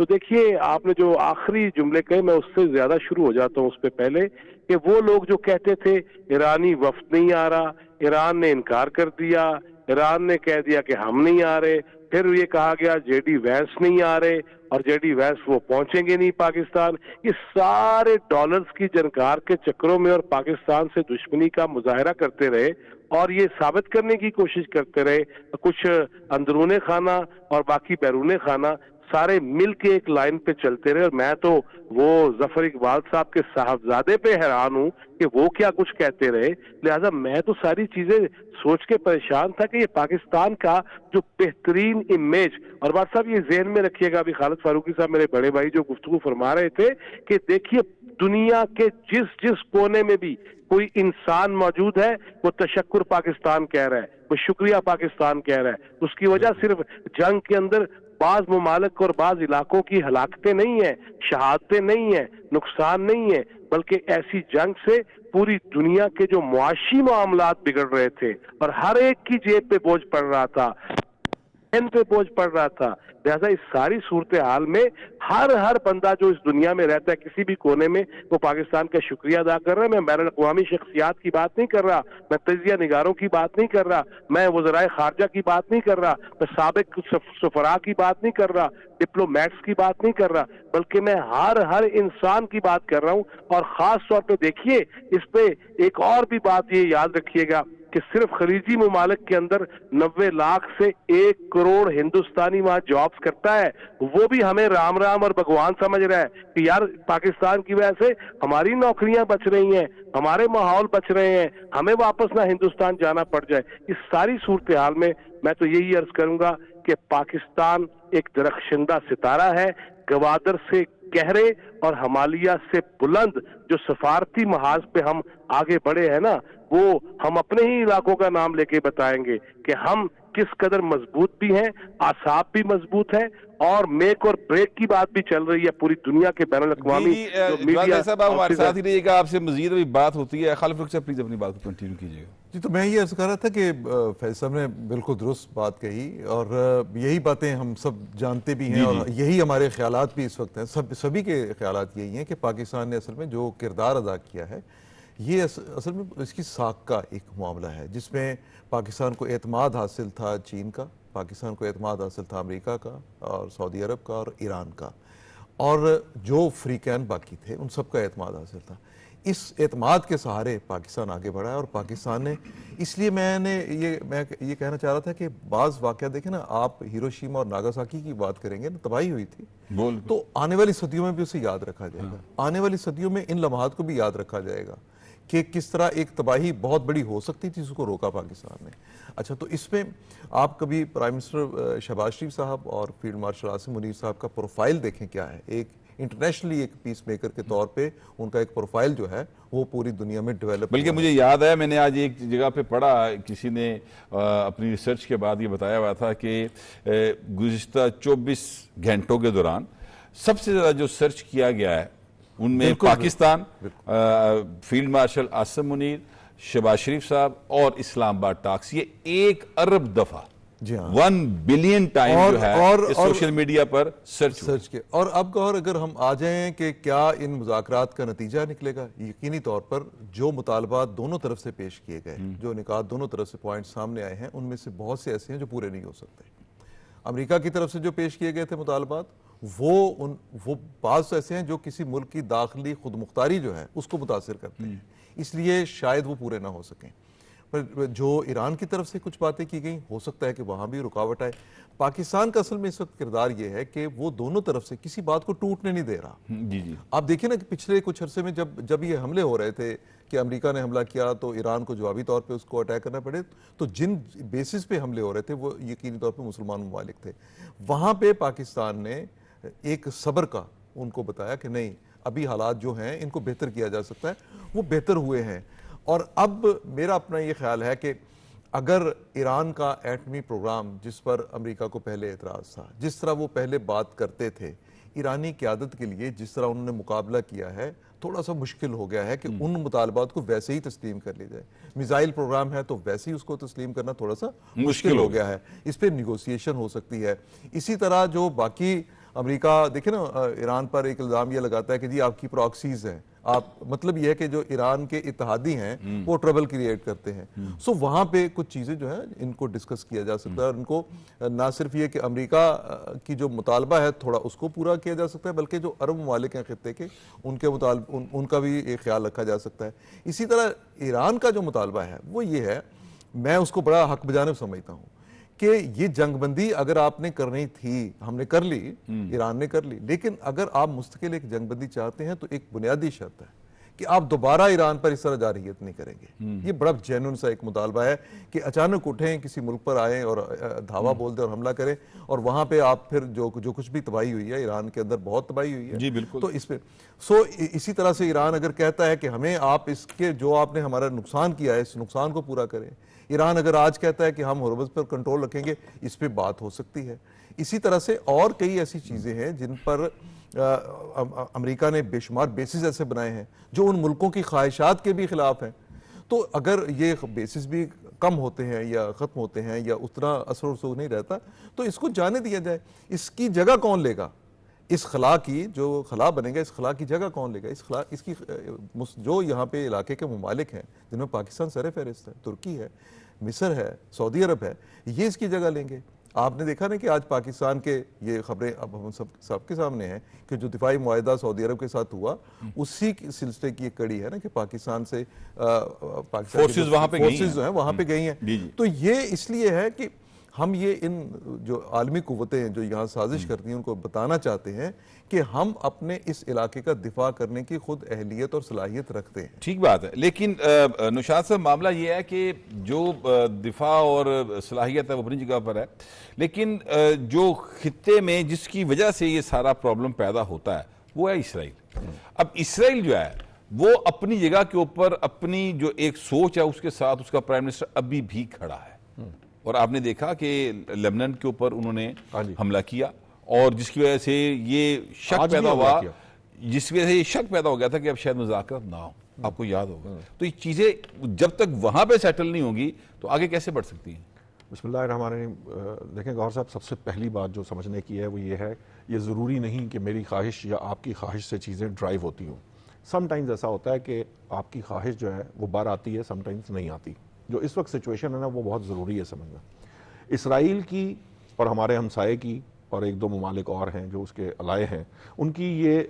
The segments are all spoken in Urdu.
تو دیکھیے آپ نے جو آخری جملے کہے میں اس سے زیادہ شروع ہو جاتا ہوں اس پہ پہلے کہ وہ لوگ جو کہتے تھے ایرانی وفد نہیں آ رہا، ایران نے انکار کر دیا، ایران نے کہہ دیا کہ ہم نہیں آ رہے، پھر یہ کہا گیا جے ڈی وینس نہیں آ رہے اور جے ڈی وینس وہ پہنچیں گے نہیں پاکستان، یہ سارے ڈالرز کی جنکار کے چکروں میں اور پاکستان سے دشمنی کا مظاہرہ کرتے رہے اور یہ ثابت کرنے کی کوشش کرتے رہے، کچھ اندرون خانہ اور باقی بیرون خانہ سارے مل کے ایک لائن پہ چلتے رہے، اور میں تو وہ ظفر اقبال صاحب کے صاحبزادے پہ حیران ہوں کہ وہ کیا کچھ کہتے رہے، لہذا میں تو ساری چیزیں سوچ کے پریشان تھا کہ یہ پاکستان کا جو بہترین امیج، اور بات صاحب یہ ذہن میں رکھیے گا، ابھی خالد فاروقی صاحب میرے بڑے بھائی جو گفتگو فرما رہے تھے کہ دیکھیے دنیا کے جس کونے میں بھی کوئی انسان موجود ہے وہ تشکر پاکستان کہہ رہا ہے، وہ شکریہ پاکستان کہہ رہا ہے، اس کی وجہ صرف جنگ کے اندر بعض ممالک اور بعض علاقوں کی ہلاکتیں نہیں ہیں، شہادتیں نہیں ہیں، نقصان نہیں ہے، بلکہ ایسی جنگ سے پوری دنیا کے جو معاشی معاملات بگڑ رہے تھے اور ہر ایک کی جیب پہ بوجھ پڑ رہا تھا، پہ بوجھ پڑ رہا تھا، لہذا اس ساری صورتحال میں ہر بندہ جو اس دنیا میں رہتا ہے کسی بھی کونے میں وہ پاکستان کا شکریہ ادا کر رہا ہے۔ میں بین الاقوامی شخصیات کی بات نہیں کر رہا، میں تجزیہ نگاروں کی بات نہیں کر رہا، میں وزرائے خارجہ کی بات نہیں کر رہا، میں سابق سفراء کی بات نہیں کر رہا، ڈپلومیٹس کی بات نہیں کر رہا، بلکہ میں ہر انسان کی بات کر رہا ہوں۔ اور خاص طور پہ دیکھیے اس پہ ایک اور بھی بات یہ یاد رکھیے گا کہ صرف خلیجی ممالک کے اندر 90 لاکھ سے 1 کروڑ ہندوستانی وہاں جابز کرتا ہے، وہ بھی ہمیں رام رام اور بھگوان سمجھ رہا ہے کہ یار پاکستان کی وجہ سے ہماری نوکریاں بچ رہی ہیں، ہمارے ماحول بچ رہے ہیں، ہمیں واپس نہ ہندوستان جانا پڑ جائے۔ اس ساری صورتحال میں میں تو یہی عرض کروں گا کہ پاکستان ایک درخشندہ ستارہ ہے، گوادر سے گہرے اور ہمالیہ سے بلند جو سفارتی محاذ پہ ہم آگے بڑھے ہیں نا، وہ ہم اپنے ہی علاقوں کا نام لے کے بتائیں گے کہ ہم کس قدر مضبوط بھی ہیں، اعصاب بھی مضبوط ہے، اور میک اور بریک کی بات بھی چل رہی ہے پوری دنیا کے بین الاقوامی جو میڈیا صاحب آپ ہمارے ساتھ ہی رہیے گا، آپ سے مزید ابھی بات ہوتی ہے۔ خالد فاروقی صاحب پلیز اپنی بات کو کنٹینیو کیجیے گا۔ جی، تو میں یہ عرض کر رہا تھا کہ فیض صاحب نے بالکل درست بات کہی، اور یہی باتیں ہم سب جانتے بھی ہیں، اور یہی ہمارے خیالات بھی اس وقت ہیں، سبھی کے خیالات یہی ہیں کہ پاکستان نے اصل میں جو کردار ادا کیا ہے یہ اصل میں اس کی ساکھ کا ایک معاملہ ہے، جس میں پاکستان کو اعتماد حاصل تھا چین کا، پاکستان کو اعتماد حاصل تھا امریکہ کا اور سعودی عرب کا اور ایران کا، اور جو فریقین باقی تھے ان سب کا اعتماد حاصل تھا۔ اس اعتماد کے سہارے پاکستان آگے بڑھا ہے، اور پاکستان نے اس لیے میں یہ کہنا چاہ رہا تھا کہ بعض واقعات دیکھیں نا، آپ ہیروشیما اور ناگاساکی کی بات کریں گے نا، تباہی ہوئی تھی، تو آنے والی صدیوں میں بھی اسے یاد رکھا جائے گا، آنے والی صدیوں میں ان لمحات کو بھی یاد رکھا جائے گا کہ کس طرح ایک تباہی بہت بڑی ہو سکتی تھی، اس کو روکا پاکستان نے۔ اچھا، تو اس میں آپ کبھی پرائم منسٹر شہباز شریف صاحب اور فیلڈ مارشل عاصم منیر صاحب کا پروفائل دیکھیں کیا ہے، ایک انٹرنیشنلی ایک پیس میکر کے طور پہ ان کا ایک پروفائل جو ہے وہ پوری دنیا میں ڈیولپ، بلکہ مجھے یاد ہے میں نے آج ایک جگہ پہ پڑھا، کسی نے اپنی ریسرچ کے بعد یہ بتایا ہوا تھا کہ گزشتہ 24 گھنٹوں کے دوران سب سے زیادہ جو سرچ کیا گیا ہے ان میں پاکستان، فیلڈ مارشل عاصم منیر، شہباز شریف صاحب اور اسلام آباد ٹاکس، یہ 1 ارب دفعہ، جی ہاں، 1 بلین ٹائم جو ہے سوشل میڈیا پر سرچ کے۔ اور اب گور اگر ہم آ جائیں کہ کیا ان مذاکرات کا نتیجہ نکلے گا، یقینی طور پر جو مطالبات دونوں طرف سے پیش کیے گئے، جو نکات دونوں طرف سے پوائنٹ سامنے آئے ہیں، ان میں سے بہت سے ایسے ہیں جو پورے نہیں ہو سکتے۔ امریکہ کی طرف سے جو پیش کیے گئے تھے مطالبات، وہ بعض ایسے ہیں جو کسی ملک کی داخلی خود مختاری جو ہے اس کو متاثر کرتے ہیں، اس لیے شاید وہ پورے نہ ہو سکیں۔ پر جو ایران کی طرف سے کچھ باتیں کی گئیں، ہو سکتا ہے کہ وہاں بھی رکاوٹ آئے۔ پاکستان کا اصل میں اس وقت کردار یہ ہے کہ وہ دونوں طرف سے کسی بات کو ٹوٹنے نہیں دے رہا۔ جی آپ دیکھیں نا کہ پچھلے کچھ عرصے میں جب یہ حملے ہو رہے تھے کہ امریکہ نے حملہ کیا تو ایران کو جوابی طور پہ اس کو اٹیک کرنا پڑے، تو جن بیسس پہ حملے ہو رہے تھے وہ یقینی طور پہ مسلمان ممالک تھے۔ وہاں پہ پاکستان نے ایک صبر کا ان کو بتایا کہ نہیں، ابھی حالات جو ہیں ان کو بہتر کیا جا سکتا ہے، وہ بہتر ہوئے ہیں۔ اور اب میرا اپنا یہ خیال ہے کہ اگر ایران کا ایٹمی پروگرام جس پر امریکہ کو پہلے اعتراض تھا، جس طرح وہ پہلے بات کرتے تھے، ایرانی قیادت کے لیے جس طرح انہوں نے مقابلہ کیا ہے، تھوڑا سا مشکل ہو گیا ہے کہ ان مطالبات کو ویسے ہی تسلیم کر لی جائے۔ میزائل پروگرام ہے تو ویسے ہی اس کو تسلیم کرنا تھوڑا سا مشکل ہو گیا ہے، اس پہ نیگوسیشن ہو سکتی ہے۔ اسی طرح جو باقی امریکہ دیکھیں نا ایران پر ایک الزام یہ لگاتا ہے کہ جی آپ کی پراکسیز ہیں, آپ مطلب یہ ہے کہ جو ایران کے اتحادی ہیں وہ ٹربل کریٹ کرتے ہیں. سو وہاں پہ کچھ چیزیں جو ہیں ان کو ڈسکس کیا جا سکتا ہے, اور ان کو نہ صرف یہ کہ امریکہ کی جو مطالبہ ہے تھوڑا اس کو پورا کیا جا سکتا ہے, بلکہ جو عرب ممالک ہیں خطے کے ان کے ان کا بھی ایک خیال رکھا جا سکتا ہے. اسی طرح ایران کا جو مطالبہ ہے وہ یہ ہے, میں اس کو بڑا حق بجانب سمجھتا ہوں کہ یہ جنگ بندی اگر آپ نے کرنی تھی, ہم نے کر لی, ایران نے کر لی, لیکن اگر آپ مستقل ایک جنگ بندی چاہتے ہیں تو ایک بنیادی شرط ہے کہ آپ دوبارہ ایران پر اس طرح جارحیت نہیں کریں گے. یہ بڑا جینون سا ایک مطالبہ ہے کہ اچانک اٹھیں, کسی ملک پر آئیں اور دھاوا بول دیں اور حملہ کریں, اور وہاں پہ آپ پھر جو کچھ بھی تباہی ہوئی ہے, ایران کے اندر بہت تباہی ہوئی ہے. جی بالکل. تو اس پہ اسی طرح سے ایران اگر کہتا ہے کہ ہمیں آپ اس کے جو آپ نے ہمارا نقصان کیا ہے اس نقصان کو پورا کریں. ایران اگر آج کہتا ہے کہ ہم ہرمز پر کنٹرول رکھیں گے, اس پہ بات ہو سکتی ہے. اسی طرح سے اور کئی ایسی چیزیں ہیں جن پر امریکہ نے بے شمار بیسز ایسے بنائے ہیں جو ان ملکوں کی خواہشات کے بھی خلاف ہیں. تو اگر یہ بیسز بھی کم ہوتے ہیں یا ختم ہوتے ہیں یا اتنا اثر و رسوخ نہیں رہتا تو اس کو جانے دیا جائے. اس کی جگہ کون لے گا, اس خلا کی جو خلا بنے گا اس خلا کی جگہ کون لے گا؟ اس کی جو یہاں پہ علاقے کے ممالک ہیں جن میں پاکستان سر فہرست ہے, ترکی ہے, مصر ہے, سعودی عرب ہے, یہ اس کی جگہ لیں گے. آپ نے دیکھا نا کہ آج پاکستان کے یہ خبریں اب ہم سب کے سامنے ہیں کہ جو دفاعی معاہدہ سعودی عرب کے ساتھ ہوا اسی سلسلے کی ایک کڑی ہے نا کہ پاکستان سے فورسز وہاں پہ گئی ہیں, جو ہیں وہاں پہ گئی ہیں. تو یہ اس لیے ہے کہ ہم یہ ان جو عالمی قوتیں جو یہاں سازش کرتی ہیں ان کو بتانا چاہتے ہیں کہ ہم اپنے اس علاقے کا دفاع کرنے کی خود اہلیت اور صلاحیت رکھتے ہیں. ٹھیک بات ہے, لیکن نشاط صاحب معاملہ یہ ہے کہ جو دفاع اور صلاحیت ہے وہ اپنی جگہ پر ہے, لیکن جو خطے میں جس کی وجہ سے یہ سارا پرابلم پیدا ہوتا ہے وہ ہے اسرائیل. اب اسرائیل جو ہے وہ اپنی جگہ کے اوپر اپنی جو ایک سوچ ہے اس کے ساتھ اس کا پرائم منسٹر ابھی بھی کھڑا ہے, اور آپ نے دیکھا کہ لبنان کے اوپر انہوں نے حملہ کیا, اور جس کی وجہ سے یہ شک پیدا ہو گیا تھا کہ اب شاید مذاکرات نہ ہو. آپ کو یاد ہوگا. تو یہ چیزیں جب تک وہاں پہ سیٹل نہیں ہوگی تو آگے کیسے بڑھ سکتی ہیں؟ بسم اللہ الرحمن الرحیم. دیکھیں گوہر صاحب, سب سے پہلی بات جو سمجھنے کی ہے وہ یہ ہے, یہ ضروری نہیں کہ میری خواہش یا آپ کی خواہش سے چیزیں ڈرائیو ہوتی ہوں. سم ٹائمز ایسا ہوتا ہے کہ آپ کی خواہش جو ہے وہ بار آتی ہے, سم ٹائمز نہیں آتی. جو اس وقت سچویشن ہے نا وہ بہت ضروری ہے سمجھنا. اسرائیل کی اور ہمارے ہمسائے کی اور ایک دو ممالک اور ہیں جو اس کے الائے ہیں, ان کی یہ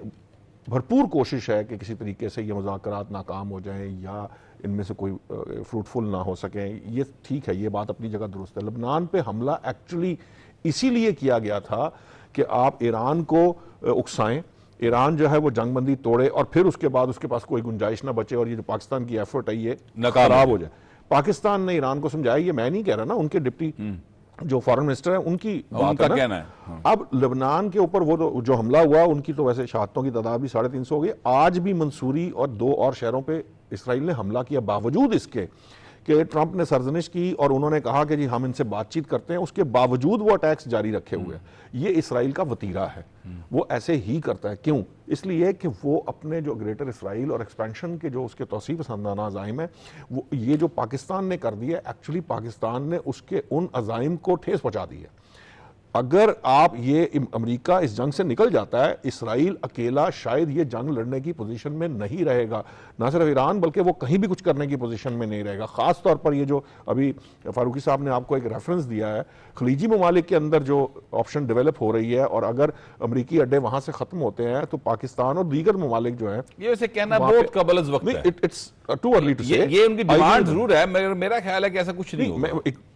بھرپور کوشش ہے کہ کسی طریقے سے یہ مذاکرات ناکام ہو جائیں یا ان میں سے کوئی فروٹفل نہ ہو سکیں. یہ ٹھیک ہے, یہ بات اپنی جگہ درست ہے. لبنان پہ حملہ ایکچولی اسی لیے کیا گیا تھا کہ آپ ایران کو اکسائیں, ایران جو ہے وہ جنگ بندی توڑے, اور پھر اس کے بعد اس کے پاس کوئی گنجائش نہ بچے اور یہ جو پاکستان کی ایفرٹ ہے یہ خراب ہو جائے. پاکستان نے ایران کو سمجھایا, یہ میں نہیں کہہ رہا نا, ان کے ڈپٹی جو فارن منسٹر ہیں ان کی بات ہے نا. اب لبنان کے اوپر وہ جو حملہ ہوا ان کی تو ویسے شہادتوں کی تعداد بھی 350 ہو گئی. آج بھی منصوری اور 2 اور شہروں پہ اسرائیل نے حملہ کیا, باوجود اس کے کہ ٹرمپ نے سرزنش کی اور انہوں نے کہا کہ جی ہم ان سے بات چیت کرتے ہیں, اس کے باوجود وہ اٹیکس جاری رکھے ہوئے ہیں. یہ اسرائیل کا وتیرہ ہے, وہ ایسے ہی کرتا ہے. کیوں؟ اس لیے کہ وہ اپنے جو گریٹر اسرائیل اور ایکسپینشن کے جو اس کے توسیع پسندانہ عزائم ہیں, وہ یہ جو پاکستان نے کر دیا ہے, ایکچولی پاکستان نے اس کے ان عزائم کو ٹھیس پہنچا دی ہے. اگر آپ یہ امریکہ اس جنگ سے نکل جاتا ہے, اسرائیل اکیلا شاید یہ جنگ لڑنے کی پوزیشن میں نہیں رہے گا. نہ صرف ایران بلکہ وہ کہیں بھی کچھ کرنے کی پوزیشن میں نہیں رہے گا. خاص طور پر یہ جو ابھی فاروقی صاحب نے آپ کو ایک ریفرنس دیا ہے, خلیجی ممالک کے اندر جو آپشن ڈیولپ ہو رہی ہے, اور اگر امریکی اڈے وہاں سے ختم ہوتے ہیں تو پاکستان اور دیگر ممالک جو ہیں, یہ ویسے کہنا بہت قبل از وقت ہے, یہ ان کی ڈیمانڈ ضرور ہے, مگر میرا خیال ہے کہ ایسا کچھ نہیں ہوگا. میں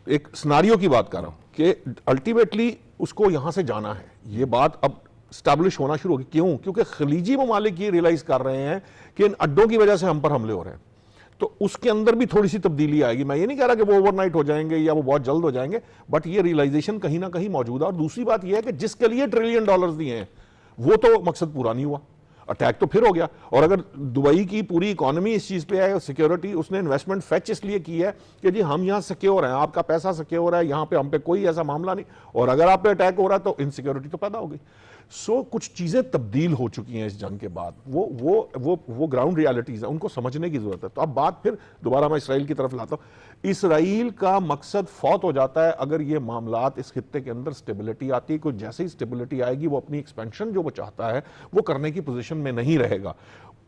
ایک سناریو کی بات کر رہا ہوں کہ الٹیمیٹلی اس کو یہاں سے جانا ہے. یہ بات اب اسٹیبلش ہونا شروع ہوگی. کیوں؟ کیونکہ خلیجی ممالک یہ ریلائز کر رہے ہیں کہ ان اڈوں کی وجہ سے ہم پر حملے ہو رہے ہیں, تو اس کے اندر بھی تھوڑی سی تبدیلی آئے گی. میں یہ نہیں کہہ رہا کہ وہ اوور نائٹ ہو جائیں گے یا وہ بہت جلد ہو جائیں گے, بٹ یہ ریلائزیشن کہیں نہ کہیں موجود ہے. اور دوسری بات یہ ہے کہ جس کے لیے $1 ٹریلین دیے ہیں وہ تو مقصد پورا نہیں ہوا, اٹیک تو پھر ہو گیا. اور اگر دبئی کی پوری اکانومی اس چیز پہ ہے, سیکیورٹی, اس نے انویسٹمنٹ فیچ اس لیے کی ہے کہ جی ہم یہاں سیکیور ہیں, آپ کا پیسہ سیکیور ہے, یہاں پہ ہم پہ کوئی ایسا معاملہ نہیں, اور اگر آپ پہ اٹیک ہو رہا ہے تو انسیکیورٹی تو پیدا ہو گئی. سو کچھ چیزیں تبدیل ہو چکی ہیں اس جنگ کے بعد, وہ گراؤنڈ ریالٹیز ہیں, ان کو سمجھنے کی ضرورت ہے. تو اب بات پھر دوبارہ میں اسرائیل کی طرف لاتا ہوں. اسرائیل کا مقصد فوت ہو جاتا ہے اگر یہ معاملات اس خطے کے اندر سٹیبلٹی آتی ہے. کوئی جیسے ہی سٹیبلٹی آئے گی وہ اپنی ایکسپینشن جو وہ چاہتا ہے وہ کرنے کی پوزیشن میں نہیں رہے گا.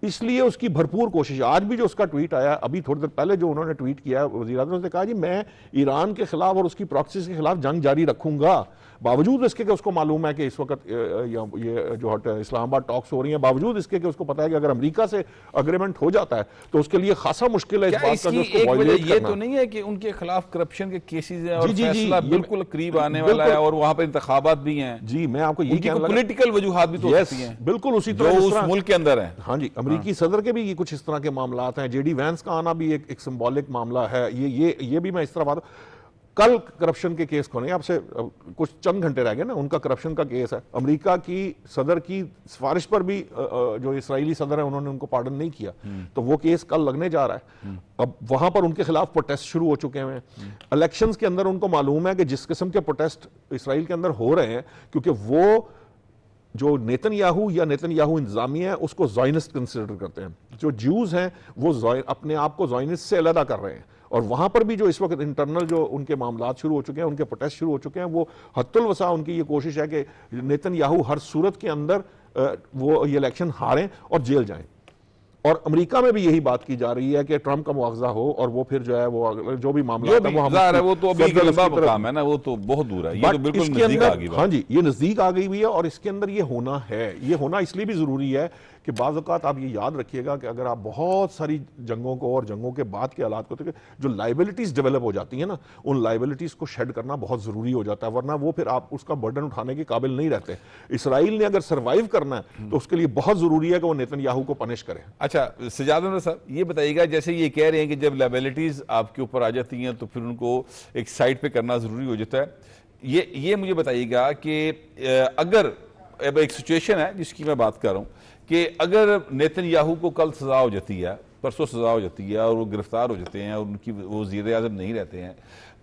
اس لیے اس کی بھرپور کوشش. آج بھی جو اس کا ٹویٹ آیا, ابھی تھوڑی دیر پہلے جو انہوں نے ٹویٹ کیا وزیر اعظم نے کہا جی میں ایران کے خلاف اور اس کی پراکسیز کے خلاف جنگ جاری رکھوں گا, باوجود اس کے کہ اس کو معلوم ہے کہ اس وقت یہ جو اسلام آباد ٹاکس ہو رہی ہیں, باوجود اس کے کہ اس کو پتا ہے کہ اگر امریکہ سے اگریمنٹ ہو جاتا ہے تو اس کے لیے خاصا مشکل ہے اس بات کا جو اس کو وائلیٹ کرنا. یہ تو نہیں ہے کہ ان کے خلاف کرپشن کے کیسز ہیں اور فیصلہ بالکل قریب آنے والا ہے اور وہاں پہ انتخابات بھی ہیں. جی میں آپ کو یہی کہنا لگا, پولیٹیکل وجوہات بھی تو ہوتی ہیں بالکل اسی جو طرح اس ملک کے اندر ہیں. ہاں جی, امریکی صدر کے بھی کچھ اس طرح کے معاملات ہیں. جے ڈی وینس کا آنا بھی ایک سمبولک معاملہ ہے. یہ بھی میں اس طرح بات, کل کرپشن کے کیس کھولیں, آپ سے کچھ چند گھنٹے رہ گئے نا, ان کا کرپشن کا کیس ہے. امریکہ کی صدر کی سفارش پر بھی جو اسرائیلی صدر ہے انہوں نے ان کو پارڈن نہیں کیا, تو وہ کیس کل لگنے جا رہا ہے. اب وہاں پر ان کے خلاف پروٹیسٹ شروع ہو چکے ہیں. الیکشنز کے اندر ان کو معلوم ہے کہ جس قسم کے پروٹیسٹ اسرائیل کے اندر ہو رہے ہیں, کیونکہ وہ جو نیتن یاہو یا نیتن یاہو انتظامیہ ہے اس کو زائنسٹ کنسیڈر کرتے ہیں. جو جیوز ہیں وہ اپنے آپ کو زائنسٹ سے علیحدہ کر رہے ہیں, اور وہاں پر بھی جو اس وقت انٹرنل جو ان کے معاملات شروع ہو چکے ہیں, ان کے پروٹیسٹ شروع ہو چکے ہیں, وہ حد الوسع ان کی یہ کوشش ہے کہ نیتن یاہو ہر صورت کے اندر وہ یہ الیکشن ہاریں اور جیل جائیں. اور امریکہ میں بھی یہی بات کی جا رہی ہے کہ ٹرمپ کا مواخذہ ہو اور وہ پھر جو ہے وہ جو بھی معاملات ہیں وہ تو ابھی لمبا مقام ہے نا, وہ تو بہت دور ہے. یہ تو بالکل نزدیک آ گئی. ہاں جی, یہ نزدیک آ گئی بھی ہے, اور اس کے اندر یہ ہونا ہے. یہ ہونا اس لیے بھی ضروری ہے کہ بعض اوقات آپ یہ یاد رکھیے گا کہ اگر آپ بہت ساری جنگوں کو اور جنگوں کے بعد کے حالات کو جو لائبلٹیز ڈیولپ ہو جاتی ہیں نا, ان لائبلٹیز کو شیڈ کرنا بہت ضروری ہو جاتا ہے, ورنہ وہ پھر آپ اس کا برڈن اٹھانے کے قابل نہیں رہتے. اسرائیل نے اگر سروائیو کرنا ہے تو اس کے لیے بہت ضروری ہے کہ وہ نیتن یاہو کو پنش کرے. اچھا سجاد صاحب, یہ بتائیے گا, جیسے یہ کہہ رہے ہیں کہ جب لائبلٹیز آپ کے اوپر آ جاتی ہیں تو پھر ان کو ایک سائڈ پہ کرنا ضروری ہو جاتا ہے. یہ مجھے بتائیے گا کہ اگر اب ایک سچویشن ہے جس کی میں بات کر رہا ہوں کہ اگر نیتن یاہو کو کل سزا ہو جاتی ہے, پرسوں سزا ہو جاتی ہے, اور وہ گرفتار ہو جاتے ہیں اور ان کی وہ وزیر اعظم نہیں رہتے ہیں,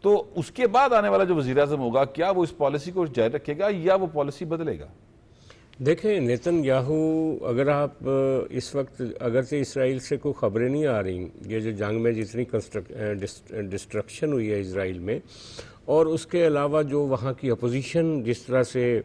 تو اس کے بعد آنے والا جو وزیر اعظم ہوگا کیا وہ اس پالیسی کو جاری رکھے گا یا وہ پالیسی بدلے گا؟ دیکھیں, نیتن یاہو اگر آپ اس وقت اگرچہ اسرائیل سے کوئی خبریں نہیں آ رہی, یہ جو جنگ میں جتنی ڈسٹرکشن ہوئی ہے اسرائیل میں, اور اس کے علاوہ جو وہاں کی اپوزیشن جس طرح سے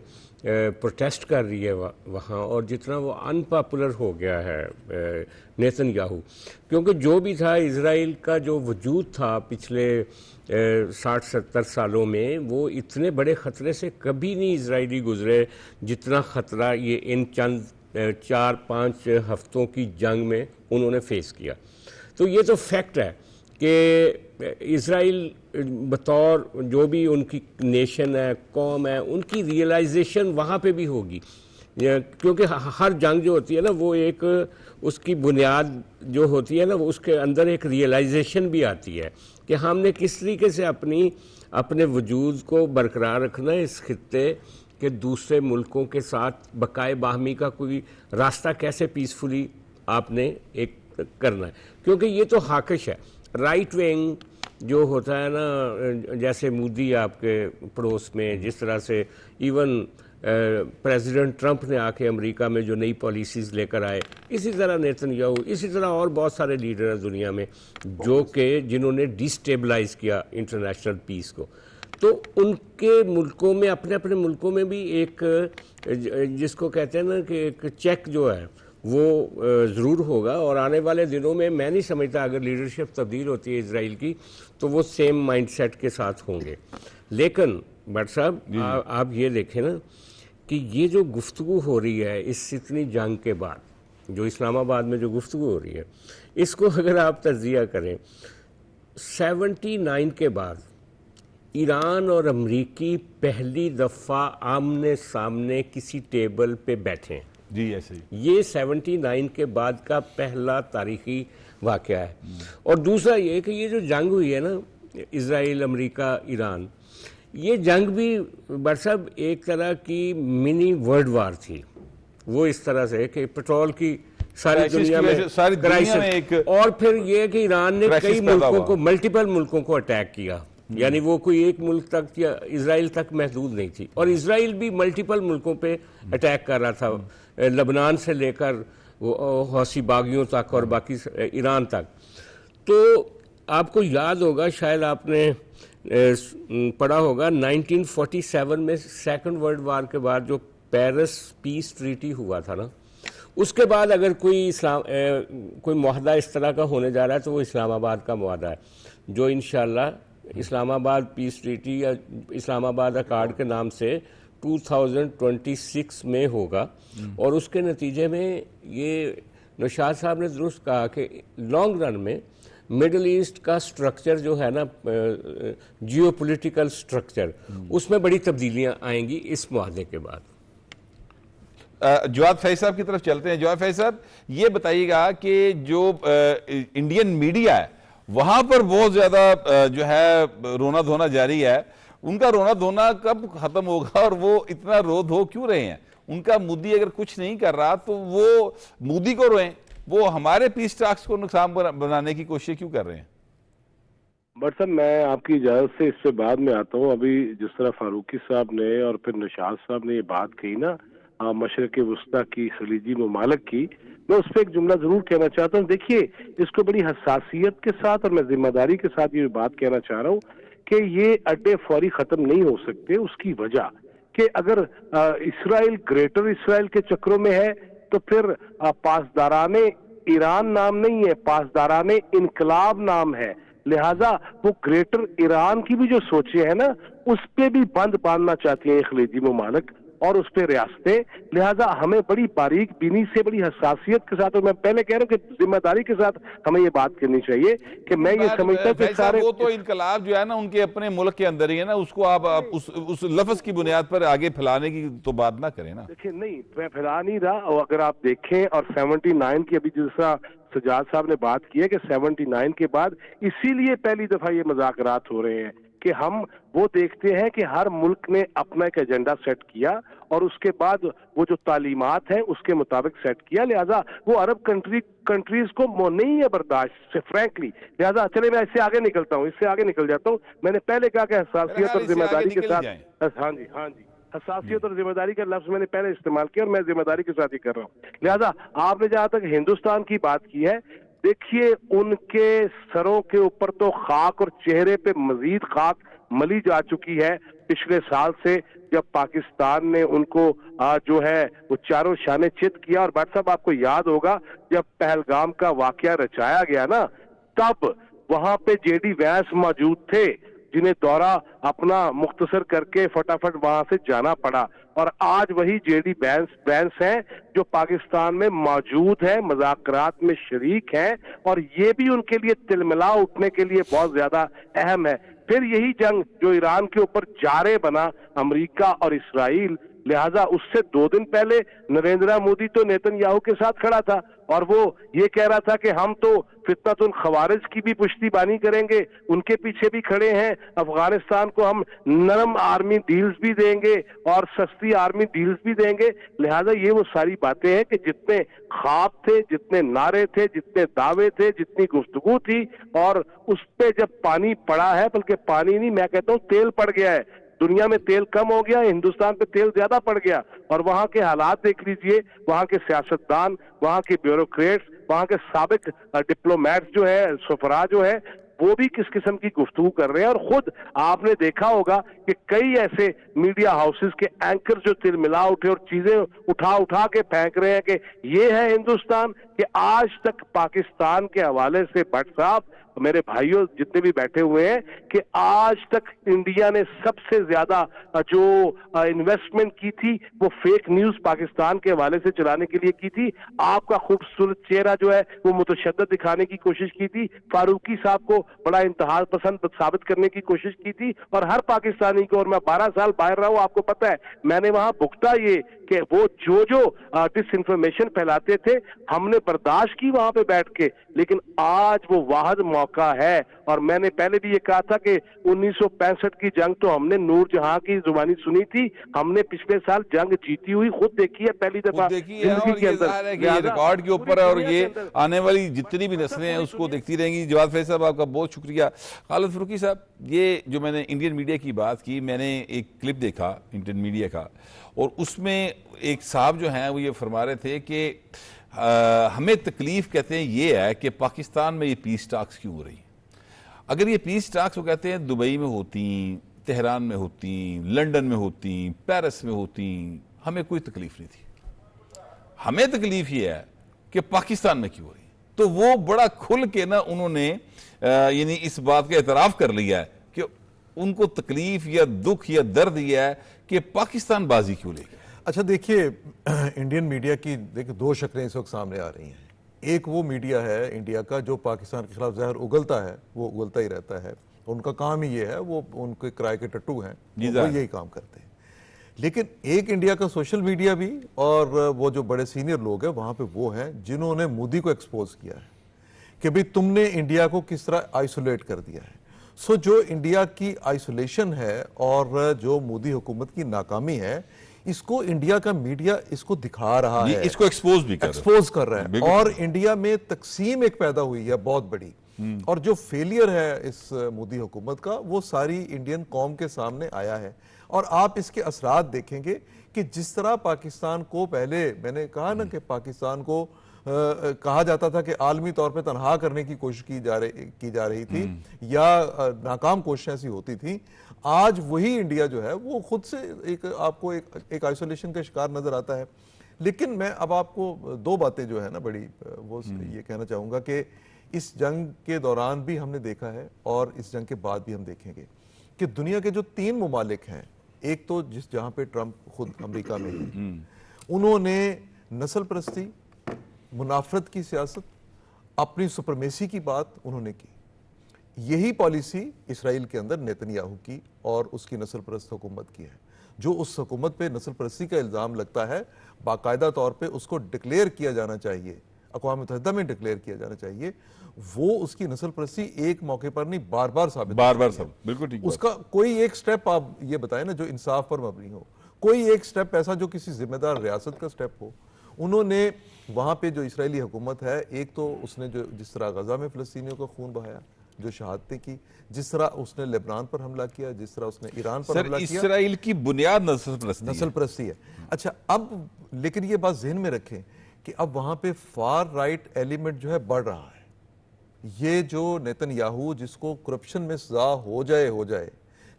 پروٹیسٹ کر رہی ہے وہاں, اور جتنا وہ ان پاپولر ہو گیا ہے نیتن یاہو, کیونکہ جو بھی تھا اسرائیل کا جو وجود تھا پچھلے 60-70 سالوں میں, وہ اتنے بڑے خطرے سے کبھی نہیں اسرائیلی گزرے جتنا خطرہ یہ ان چند 4-5 ہفتوں کی جنگ میں انہوں نے فیس کیا. تو یہ تو فیکٹ ہے کہ اسرائیل بطور جو بھی ان کی نیشن ہے, قوم ہے, ان کی ریئلائزیشن وہاں پہ بھی ہوگی, کیونکہ ہر جنگ جو ہوتی ہے نا وہ ایک اس کی بنیاد جو ہوتی ہے نا وہ اس کے اندر ایک ریئلائزیشن بھی آتی ہے کہ ہم نے کس طریقے سے اپنے وجود کو برقرار رکھنا ہے اس خطے کے دوسرے ملکوں کے ساتھ بقائے باہمی کا کوئی راستہ کیسے پیسفلی آپ نے ایک کرنا ہے. کیونکہ یہ تو حاکش ہے, رائٹ ونگ جو ہوتا ہے نا, جیسے مودی آپ کے پڑوس میں, جس طرح سے ایون پریزیڈنٹ ٹرمپ نے آ کے امریکہ میں جو نئی پالیسیز لے کر آئے, اسی طرح نیتن یاہو, اسی طرح اور بہت سارے لیڈر ہیں دنیا میں جو کہ جنہوں نے ڈیسٹیبلائز کیا انٹرنیشنل پیس کو. تو ان کے ملکوں میں, اپنے اپنے ملکوں میں بھی ایک جس کو کہتے ہیں نا کہ ایک چیک جو ہے وہ ضرور ہوگا, اور آنے والے دنوں میں میں نہیں سمجھتا اگر لیڈرشپ تبدیل ہوتی ہے اسرائیل کی تو وہ سیم مائنڈ سیٹ کے ساتھ ہوں گے. لیکن بٹ صاحب آپ یہ دیکھیں نا کہ یہ جو گفتگو ہو رہی ہے اس اتنی جنگ کے بعد, جو اسلام آباد میں جو گفتگو ہو رہی ہے, اس کو اگر آپ تجزیہ کریں, 79 کے بعد ایران اور امریکی پہلی دفعہ آمنے سامنے کسی ٹیبل پہ بیٹھے. جی ایسے ہی, یہ 79 کے بعد کا پہلا تاریخی واقعہ ہے. اور دوسرا یہ کہ یہ جو جنگ ہوئی ہے نا اسرائیل امریکہ ایران, یہ جنگ بھی بٹ صاحب ایک طرح کی منی ورلڈ وار تھی. وہ اس طرح سے کہ پیٹرول کی ساری دنیا میں کرائسس, اور پھر یہ کہ ایران نے کئی ملکوں کو, ملٹیپل ملکوں کو اٹیک کیا, یعنی وہ کوئی ایک ملک تک یا اسرائیل تک محدود نہیں تھی، اور اسرائیل بھی ملٹیپل ملکوں پہ اٹیک کر رہا تھا، لبنان سے لے کر حوثی باغیوں تک اور باقی ایران تک۔ تو آپ کو یاد ہوگا، شاید آپ نے پڑھا ہوگا 1947 میں سیکنڈ ورلڈ وار کے بعد جو پیرس پیس ٹریٹی ہوا تھا نا، اس کے بعد اگر کوئی معاہدہ اس طرح کا ہونے جا رہا ہے تو وہ اسلام آباد کا معاہدہ ہے، جو انشاءاللہ اسلام آباد پیس ٹریٹی یا اسلام آباد اکارڈ کے نام سے 2026 میں ہوگا۔ اور اس کے نتیجے میں یہ نوشاد صاحب نے درست کہا کہ لانگ رن میں مڈل ایسٹ کا سٹرکچر جو ہے نا، جیو پولیٹیکل سٹرکچر، اس میں بڑی تبدیلیاں آئیں گی اس معاہدے کے بعد۔ جواد فیض صاحب کی طرف چلتے ہیں۔ جواد فیض صاحب، یہ بتائیے گا کہ جو انڈین میڈیا ہے وہاں پر بہت زیادہ جو ہے رونا دھونا جاری ہے، ان کا رونا دھونا کب ختم ہوگا اور وہ اتنا رو دھو کیوں رہے ہیں؟ ان کا مودی اگر کچھ نہیں کر رہا تو وہ مودی کو روئیں، وہ ہمارے پیس ٹاکس کو نقصان بنانے کی کوشش کیوں کر رہے ہیں؟ بٹ صاحب میں آپ کی اجازت سے اس سے بعد میں آتا ہوں۔ ابھی جس طرح فاروقی صاحب نے اور پھر نشاط صاحب نے یہ بات کہی نا مشرق وسطیٰ کی، خلیجی ممالک کی، میں اس پہ ایک جملہ ضرور کہنا چاہتا ہوں۔ دیکھیے، اس کو بڑی حساسیت کے ساتھ اور میں ذمہ داری کے ساتھ یہ بات کہنا چاہ رہا ہوں کہ یہ اڈے فوری ختم نہیں ہو سکتے۔ اس کی وجہ کہ اگر اسرائیل گریٹر اسرائیل کے چکروں میں ہے تو پھر پاسداران ایران نام نہیں ہے، پاسداران انقلاب نام ہے، لہٰذا وہ گریٹر ایران کی بھی جو سوچیں ہیں نا، اس پہ بھی بند باندھنا چاہتی ہیں خلیجی ممالک اور اس پہ ریاستیں، لہٰذا ہمیں بڑی باریک بینی سے، بڑی حساسیت کے ساتھ، اور میں پہلے کہہ رہا ہوں کہ ذمہ داری کے ساتھ ہمیں یہ بات کرنی چاہیے کہ میں یہ سمجھتا ہوں کہ سارے وہ تو انقلاب جو ہے نا ان کے اپنے ملک کے اندر ہی ہے نا، اس کو آپ اس لفظ کی بنیاد پر آگے پھیلانے کی تو بات نہ کریں نا۔ دیکھیں، نہیں میں پھیلا نہیں رہا، اور اگر آپ دیکھیں اور 79 کی ابھی جس طرح سجاد صاحب نے بات کی ہے کہ 79 کے بعد اسی لیے پہلی دفعہ یہ مذاکرات ہو رہے ہیں کہ ہم وہ دیکھتے ہیں کہ ہر ملک نے اپنا ایک ایجنڈا سیٹ کیا اور اس کے بعد وہ جو تعلیمات ہیں اس کے مطابق سیٹ کیا، لہٰذا وہ عرب کنٹریز کو نہیں ہے برداشت سے، فرینکلی، لہٰذا چلے میں اس سے آگے نکلتا ہوں، اس سے آگے نکل جاتا ہوں۔ میں نے پہلے کہا کہ حساسیت اور ذمہ داری کے ساتھ، ہاں جی حساسیت اور ذمہ داری کا لفظ میں نے پہلے استعمال کیا اور میں ذمہ داری کے ساتھ ہی کر رہا ہوں۔ لہٰذا آپ نے جہاں تک ہندوستان کی بات کی ہے، دیکھیے ان کے سروں کے اوپر تو خاک اور چہرے پہ مزید خاک ملی جا چکی ہے پچھلے سال سے، جب پاکستان نے ان کو جو ہے وہ چاروں شانے چت کیا۔ اور بٹ صاحب آپ کو یاد ہوگا جب پہلگام کا واقعہ رچایا گیا نا، تب وہاں پہ جے ڈی وینس موجود تھے جنہیں دورہ اپنا مختصر کر کے فٹافٹ وہاں سے جانا پڑا، اور آج وہی جے ڈی وینس ہیں جو پاکستان میں موجود ہیں، مذاکرات میں شریک ہیں، اور یہ بھی ان کے لیے تلملا اٹھنے کے لیے بہت زیادہ اہم ہے۔ پھر یہی جنگ جو ایران کے اوپر جارے بنا امریکہ اور اسرائیل، لہٰذا اس سے 2 دن پہلے نریندرا مودی تو نیتن یاہو کے ساتھ کھڑا تھا اور وہ یہ کہہ رہا تھا کہ ہم تو فتنۃ الخوارج کی بھی پشتی بانی کریں گے، ان کے پیچھے بھی کھڑے ہیں، افغانستان کو ہم نرم آرمی ڈیلز بھی دیں گے اور سستی آرمی ڈیلز بھی دیں گے۔ لہٰذا یہ وہ ساری باتیں ہیں کہ جتنے خواب تھے، جتنے نعرے تھے، جتنے دعوے تھے، جتنی گفتگو تھی، اور اس پہ جب پانی پڑا ہے، بلکہ پانی نہیں، میں کہتا ہوں تیل پڑ گیا ہے۔ دنیا میں تیل کم ہو گیا، ہندوستان پہ تیل زیادہ پڑ گیا، اور وہاں کے حالات دیکھ لیجئے، وہاں کے سیاستدان، وہاں کے بیوروکریٹس، وہاں کے سابق ڈپلومیٹس جو ہے، سفراء جو ہے، وہ بھی کس قسم کی گفتگو کر رہے ہیں۔ اور خود آپ نے دیکھا ہوگا کہ کئی ایسے میڈیا ہاؤسز کے اینکر جو تل ملا اٹھے اور چیزیں اٹھا کے پھینک رہے ہیں کہ یہ ہے ہندوستان، کہ آج تک پاکستان کے حوالے سے بٹ صاحب، میرے بھائیوں جتنے بھی بیٹھے ہوئے ہیں، کہ آج تک انڈیا نے سب سے زیادہ جو انویسٹمنٹ کی تھی وہ فیک نیوز پاکستان کے حوالے سے چلانے کے لیے کی تھی۔ آپ کا خوبصورت چہرہ جو ہے وہ متشدد دکھانے کی کوشش کی تھی، فاروقی صاحب کو بڑا انتہا پسند ثابت کرنے کی کوشش کی تھی، اور ہر پاکستانی کو، اور میں 12 سال باہر رہا ہوں، آپ کو پتہ ہے میں نے وہاں بھگتا یہ کہ وہ جو ڈس انفارمیشن پھیلاتے تھے ہم نے برداشت کی وہاں پہ بیٹھ کے، لیکن آج وہ واحد موقع ہے. اور میں نے پہلے بھی یہ کہا تھا کہ 1965 کی جنگ تو ہم نے نور جہاں کی زبانی سنی تھی، ہم نے پچھلے سال جنگ جیتی ہوئی خود دیکھی ہے پہلی دفعہ زندگی کے اندر. یہ ریکارڈ کے اوپر ہے اور یہ آنے والی جتنی بھی نسلیں ہیں اس کو دیکھتی رہیں گی. جواد فیض صاحب آپ کا بہت شکریہ. خالد فاروقی صاحب، یہ جو میں نے انڈین میڈیا کی بات کی، میں نے ایک کلپ دیکھا انڈین میڈیا کا، اور اس میں ایک صاحب جو ہیں وہ یہ فرما رہے تھے کہ ہمیں تکلیف کہتے ہیں یہ ہے کہ پاکستان میں یہ پیس ٹاکس کیوں ہو رہی ہیں. اگر یہ پیس ٹاکس وہ کہتے ہیں دبئی میں ہوتی، تہران میں ہوتی، لنڈن میں ہوتی، پیرس میں ہوتی، ہمیں کوئی تکلیف نہیں تھی. ہمیں تکلیف یہ ہے کہ پاکستان میں کیوں ہو رہی ہے. تو وہ بڑا کھل کے نا انہوں نے یعنی اس بات کا اعتراف کر لیا ہے کہ ان کو تکلیف یا دکھ یا درد یہ ہے کہ پاکستان بازی کیوں لے گیا. اچھا دیکھیے، انڈین میڈیا کی دیکھیں دو شکلیں اس وقت سامنے آ رہی ہیں. ایک وہ میڈیا ہے انڈیا کا جو پاکستان کے خلاف زہر اگلتا ہے، وہ اگلتا ہی رہتا ہے. ان کا کام ہی یہ ہے، وہ ان کے کرائے کے ٹٹو ہیں، وہ یہی کام کرتے ہیں. لیکن ایک انڈیا کا سوشل میڈیا بھی، اور وہ جو بڑے سینئر لوگ ہیں وہاں پہ وہ ہیں جنہوں نے مودی کو ایکسپوز کیا ہے کہ بھئی تم نے انڈیا کو کس طرح آئسولیٹ کر دیا ہے. سو جو انڈیا کی آئسولیشن ہے اور جو مودی حکومت کی ناکامی ہے، اس کو انڈیا کا میڈیا اس کو دکھا رہا ہے، اس کو ایکسپوز بھی کر رہا ہے. اور انڈیا میں تقسیم ایک پیدا ہوئی ہے بہت بڑی، اور جو فیلئر ہے اس مودی حکومت کا وہ ساری انڈین قوم کے سامنے آیا ہے. اور آپ اس کے اثرات دیکھیں گے کہ جس طرح پاکستان کو پہلے میں نے کہا نا کہ پاکستان کو کہا جاتا تھا کہ عالمی طور پہ تنہا کرنے کی کوشش کی جا رہی تھی یا ناکام کوششیں ایسی ہوتی تھیں، آج وہی انڈیا جو ہے وہ خود سے آپ کو ایک آئسولیشن کا شکار نظر آتا ہے. لیکن میں اب آپ کو دو باتیں جو ہے نا بڑی وہ یہ کہنا چاہوں گا کہ اس جنگ کے دوران بھی ہم نے دیکھا ہے اور اس جنگ کے بعد بھی ہم دیکھیں گے کہ دنیا کے جو 3 ممالک ہیں، ایک تو جہاں پہ ٹرمپ خود امریکہ میں ہیں، انہوں نے نسل پرستی، منافرت کی سیاست، اپنی سپرمیسی کی بات انہوں نے کی. یہی پالیسی اسرائیل کے اندر نیتن یاہو کی اور اس کی نسل پرست حکومت کی ہے. جو اس حکومت پہ نسل پرستی کا الزام لگتا ہے، باقاعدہ طور پہ اس کو ڈکلیئر کیا جانا چاہیے، اقوام متحدہ میں ڈکلیئر کیا جانا چاہیے. وہ اس کی نسل پرستی ایک موقع پر نہیں بار بار ثابت بالکل ٹھیک. اس کا کوئی ایک سٹیپ آپ یہ بتائیں نا جو انصاف پر مبنی ہو، کوئی ایک سٹیپ ایسا جو کسی ذمہ دار ریاست کا سٹیپ ہو. انہوں نے وہاں پہ جو اسرائیلی حکومت ہے، ایک تو اس نے جس طرح غزہ میں فلسطینیوں کا خون بہایا، جو شہادتیں کی، جس طرح اس نے لبنان پر حملہ کیا، جس طرح اس نے ایران پر حملہ کیا. اسرائیل کی بنیاد نسل پرستی ہے. اچھا اب لیکن یہ بات ذہن میں رکھیں کہ اب وہاں پہ فار رائٹ ایلیمنٹ جو ہے بڑھ رہا ہے. یہ جو نیتن یاہو جس کو کرپشن میں سزا ہو جائے،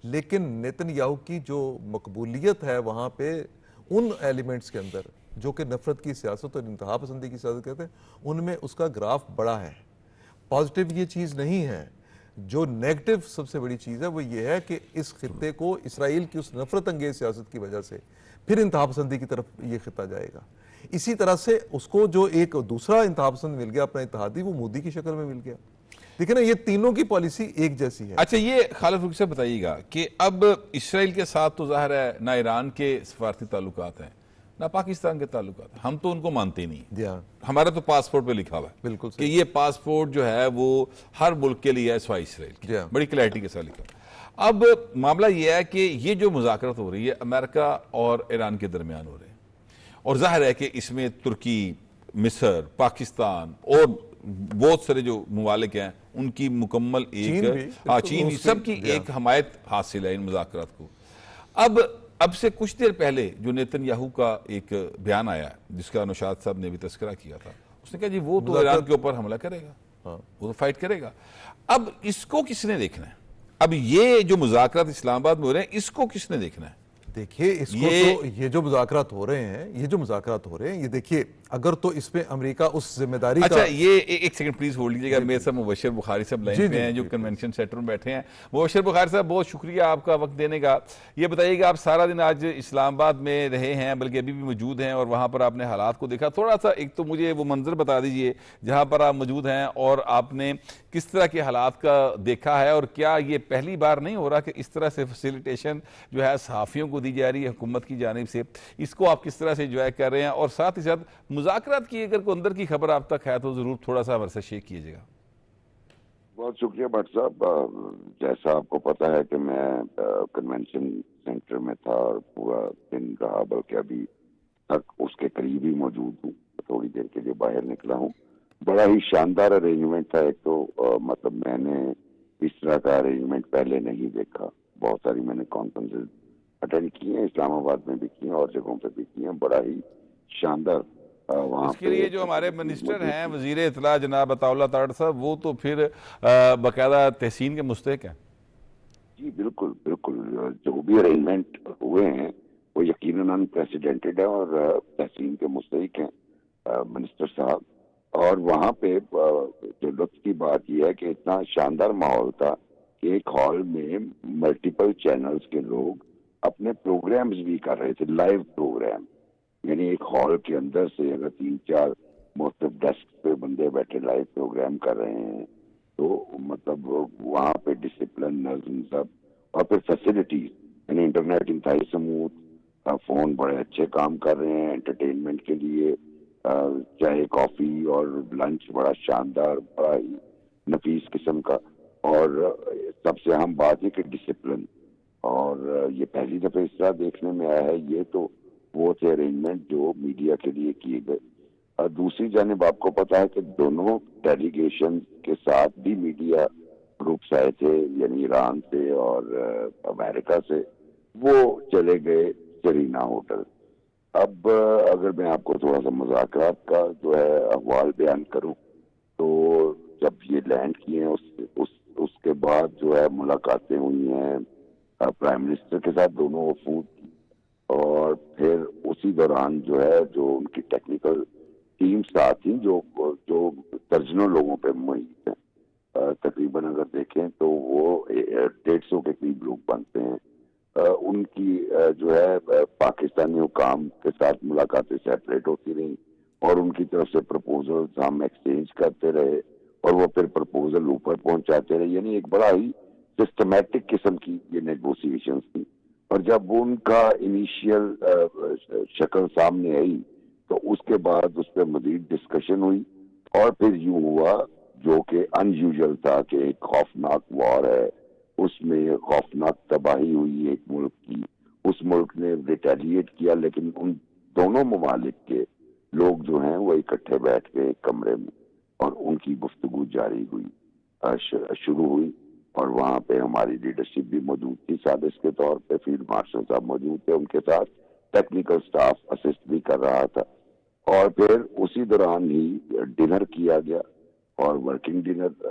لیکن نیتن یاہو کی جو مقبولیت ہے وہاں پہ ان ایلیمنٹس کے اندر جو کہ نفرت کی سیاست اور انتہا پسندی کی سیاست کہتے ہیں، ان میں اس کا گراف بڑا ہے. پازیٹیو یہ چیز نہیں ہے. جو نیگیٹو سب سے بڑی چیز ہے وہ یہ ہے کہ اس خطے کو اسرائیل کی اس نفرت انگیز سیاست کی وجہ سے پھر انتہا پسندی کی طرف یہ خطہ جائے گا. اسی طرح سے اس کو جو ایک دوسرا انتہا پسند مل گیا اپنا اتحادی، وہ مودی کی شکل میں مل گیا. دیکھیں نا، یہ تینوں کی پالیسی ایک جیسی ہے. اچھا یہ خالد فاروقی سے بتائیے گا کہ اب اسرائیل کے ساتھ تو ظاہر ہے نہ ایران کے سفارتی تعلقات ہیں نہ پاکستان کے تعلقات ہیں، ہم تو ان کو مانتے ہی نہیں. ہمارا تو پاسپورٹ پہ لکھا ہوا ہے بالکل کہ یہ پاسپورٹ جو ہے وہ ہر ملک کے لیے ہے سوائے اسرائیل کی. بڑی کلیئرٹی کے ساتھ لکھا. اب معاملہ یہ ہے کہ یہ جو مذاکرات ہو رہی ہے امریکہ اور ایران کے درمیان ہو رہے ہیں، اور ظاہر ہے کہ اس میں ترکی، مصر، پاکستان اور بہت سارے جو ممالک ہیں ان کی مکمل چین سب کی ایک حمایت حاصل ہے ان مذاکرات کو. اب سے کچھ دیر پہلے جو نیتن یاہو کا ایک بیان آیا ہے جس کا نوشاد صاحب نے بھی تذکرہ کیا تھا، اس نے کہا جی وہ تو ایران کے اوپر حملہ کرے گا، وہ تو فائٹ کرے گا. اب اس کو کس نے دیکھنا ہے؟ اب یہ جو مذاکرات اسلام آباد میں ہو رہے ہیں اس کو کس نے دیکھنا ہے؟ دیکھیے اس کو تو یہ جو مذاکرات ہو رہے ہیں یہ دیکھیے اگر تو اس میں امریکہ اس ذمہ داری اچھا کا یہ ایک سیکنڈ پلیز ہولڈ لیجیے گا. میرے صاحب مبشر بخاری صاحب لائن پہ ہیں جو کنونشن سینٹر میں بیٹھے ہیں. مبشر بخاری صاحب بہت شکریہ آپ کا وقت دینے کا. یہ بتائیے گا آپ سارا دن آج اسلام آباد میں رہے ہیں بلکہ ابھی بھی موجود ہیں اور وہاں پر آپ نے حالات کو دیکھا. تھوڑا سا ایک تو مجھے وہ منظر بتا دیجئے جہاں پر آپ موجود ہیں اور آپ نے کس طرح کے حالات کا دیکھا ہے, اور کیا یہ پہلی بار نہیں ہو رہا کہ اس طرح سے فیسیلیٹیشن جو ہے صحافیوں کو دی جا رہی ہے حکومت کی جانب سے, اس کو آپ کس طرح سے انجوائے کر رہے ہیں؟ اور ساتھ ہی ساتھ مذاکرات کی اگر کوئی اندر کی خبر آپ تک ہے تو ضرور تھوڑا سا ہمارے سے شیئر کیجیے گا. بہت شکریہ بٹ صاحب. جیسا آپ کو پتا ہے کہ میں کنونشن سینٹر میں تھا اور پورا دن رہا, بلکہ ابھی تک اس کے قریب ہی موجود ہوں. تھوڑی دیر کے لیے باہر نکلا ہوں. بڑا ہی شاندار ارینجمنٹ تھا. ایک تو مطلب میں نے اس طرح کا ارینجمنٹ پہلے نہیں دیکھا. بہت ساری میں نے کانفرنسز اٹینڈ کی ہیں, اسلام آباد میں بھی کی ہیں اور جگہوں پہ بھی کی ہیں. بڑا ہی شاندار وہاں اس کے لیے جو ہمارے منسٹر ہیں وزیر اطلاع جناب عطا اللہ تارڑ صاحب, وہ تو پھر باقاعدہ تحسین کے مستحق ہیں. جی بالکل بالکل. جو بھی ارینجمنٹ ہوئے ہیں وہ یقیناً انپریسیڈنٹڈ ہے اور تحسین کے مستحق ہیں منسٹر صاحب. اور وہاں پہ جو لطف کی بات یہ ہے کہ اتنا شاندار ماحول تھا کہ ایک ہال میں ملٹیپل چینلز کے لوگ اپنے پروگرامز بھی کر رہے تھے, لائیو پروگرام. یعنی ایک ہال کے اندر سے اگر 3-4 مختلف ڈیسک پہ بندے بیٹھے لائیو پروگرام کر رہے ہیں تو مطلب وہاں پہ ڈسپلن, نظم سب, اور پھر فیسلٹیز یعنی انٹرنیٹ انتہائی سموتھ, فون بڑے اچھے کام کر رہے ہیں انٹرٹینمنٹ کے لیے, چائے کافی اور لنچ بڑا شاندار, بڑا ہی نفیس قسم کا. اور سب سے اہم بات یہ کہ ڈسپلن, اور یہ پہلی دفعہ اس طرح دیکھنے میں آیا ہے. یہ تو وہ تھے ارینجمنٹ جو میڈیا کے لیے کیے گئے. دوسری جانب آپ کو پتا ہے کہ دونوں ڈیلیگیشن کے ساتھ بھی میڈیا گروپس آئے تھے, یعنی ایران سے اور امریکہ سے. وہ چلے گئے سرینا ہوٹل. اب اگر میں آپ کو تھوڑا سا مذاکرات کا جو ہے احوال بیان کروں تو جب یہ لینڈ کیے ہیں اس کے بعد جو ہے ملاقاتیں ہوئی ہیں پرائم منسٹر کے ساتھ دونوں وفود کی, اور پھر اسی دوران جو ہے جو ان کی ٹیکنیکل ٹیم ساتھ تھی جو درجنوں لوگوں پہ محیط ہیں. تقریباً اگر دیکھیں تو وہ 150 کے قریب لوگ بنتے ہیں. ان کی جو ہے پاکستانی حکام کے ساتھ ملاقاتیں سیپریٹ ہوتی رہیں اور ان کی طرف سے پرپوزل ہم ایکسچینج کرتے رہے اور وہ پھر پرپوزل اوپر پہنچاتے رہے. یعنی ایک بڑا ہی سسٹمیٹک قسم کی یہ نیگوسیشنز تھی. اور جب ان کا انیشیل شکل سامنے آئی تو اس کے بعد اس پہ مزید ڈسکشن ہوئی, اور پھر یوں ہوا جو کہ ان یوزل تھا کہ ایک خوفناک وار ہے, اس میں خوفناک تباہی ہوئی ایک ملک کی. اس ملک نے ریٹیلیٹ کیا, لیکن ان دونوں ممالک کے لوگ جو ہیں وہ اکٹھے بیٹھ کے ایک کمرے میں اور ان کی گفتگو جاری ہوئی, شروع ہوئی. اور وہاں پہ ہماری لیڈرشپ بھی موجود تھی سازش کے طور پہ, فیلڈ مارشل صاحب موجود تھے, ان کے ساتھ ٹیکنیکل سٹاف اسسٹ بھی کر رہا تھا. اور پھر اسی دوران ہی ڈنر کیا گیا, اور ورکنگ ڈنر,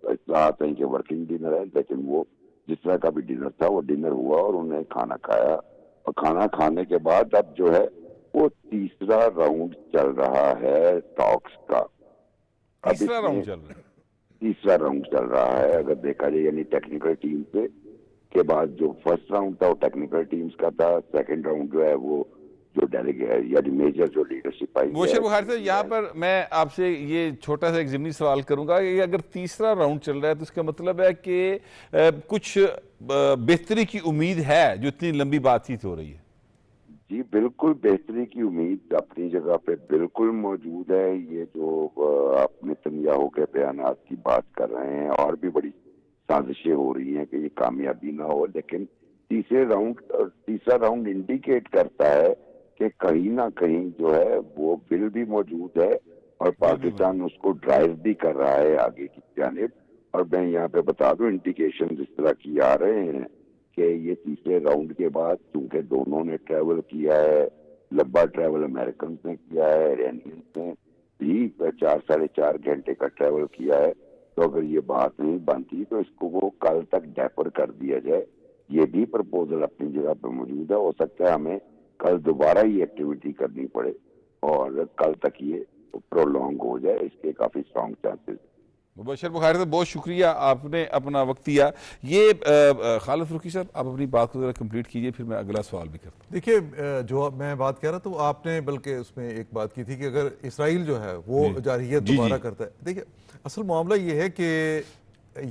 اطلاعات ہیں کہ ورکنگ ڈنر ہے, لیکن وہ جس طرح کا بھی ڈنر تھا وہ ڈنر ہوا اور انہیں کھانا کھایا. اور کھانا کھانے کے بعد اب جو ہے وہ تیسرا راؤنڈ چل رہا ہے ٹاکس کا. تیسرا راؤنڈ چل رہا ہے. تیسرا راؤنڈ چل رہا ہے اگر دیکھا جائے, یعنی ٹیکنیکل ٹیم سے کے بعد جو فرسٹ راؤنڈ تھا وہ ٹیکنیکل ٹیمز کا تھا. سیکنڈ راؤنڈ جو ہے وہ جو ڈیلیگیٹ یعنی میجر جو لیڈرشپ آئی ہے. مبشر بخاری صاحب یہاں پر میں آپ سے یہ چھوٹا سا ایک ضمنی سوال کروں گا کہ اگر تیسرا راؤنڈ چل رہا ہے تو اس کا مطلب ہے کہ کچھ بہتری کی امید ہے جو اتنی لمبی بات چیت ہو رہی ہے. جی بالکل, بہتری کی امید اپنی جگہ پہ بالکل موجود ہے. یہ جو آپ نتنیاہو کے بیانات کی بات کر رہے ہیں, اور بھی بڑی سازشیں ہو رہی ہیں کہ یہ کامیابی نہ ہو, لیکن تیسرا راؤنڈ انڈیکیٹ کرتا ہے کہ کہیں نہ کہیں جو ہے وہ بل بھی موجود ہے اور پاکستان اس کو ڈرائیو بھی کر رہا ہے آگے کی جانب. اور میں یہاں پہ بتا دوں انڈیکیشن اس طرح کی آ رہے ہیں کہ یہ تیسرے راؤنڈ کے بعد چونکہ دونوں نے ٹریول کیا ہے, لمبا ٹریول امریکنز نے کیا ہے, ایرانیز نے بھی 4-4.5 گھنٹے کا ٹریول کیا ہے, تو اگر یہ بات نہیں بنتی تو اس کو وہ کل تک ڈیفر کر دیا جائے. یہ بھی پرپوزل اپنی جگہ پہ موجود ہے. ہو سکتا ہے ہمیں کل دوبارہ ہی ایکٹیویٹی کرنی پڑے, اور کل تک یہ پرولونگ ہو جائے، اس کے کافی اسٹرانگ چانسز۔ مبشر بخاری صاحب بہت شکریہ، آپ نے اپنا وقت دیا۔ یہ خالد فروخی صاحب آپ اپنی بات کو ذرا کمپلیٹ کیجئے، پھر میں اگلا سوال بھی کرتا ہوں۔ دیکھیے جو میں بات کہہ رہا تو آپ نے بلکہ اس میں ایک بات کی تھی کہ اگر اسرائیل جو ہے وہ جارحیت دوبارہ کرتا ہے، دیکھیے اصل معاملہ یہ ہے کہ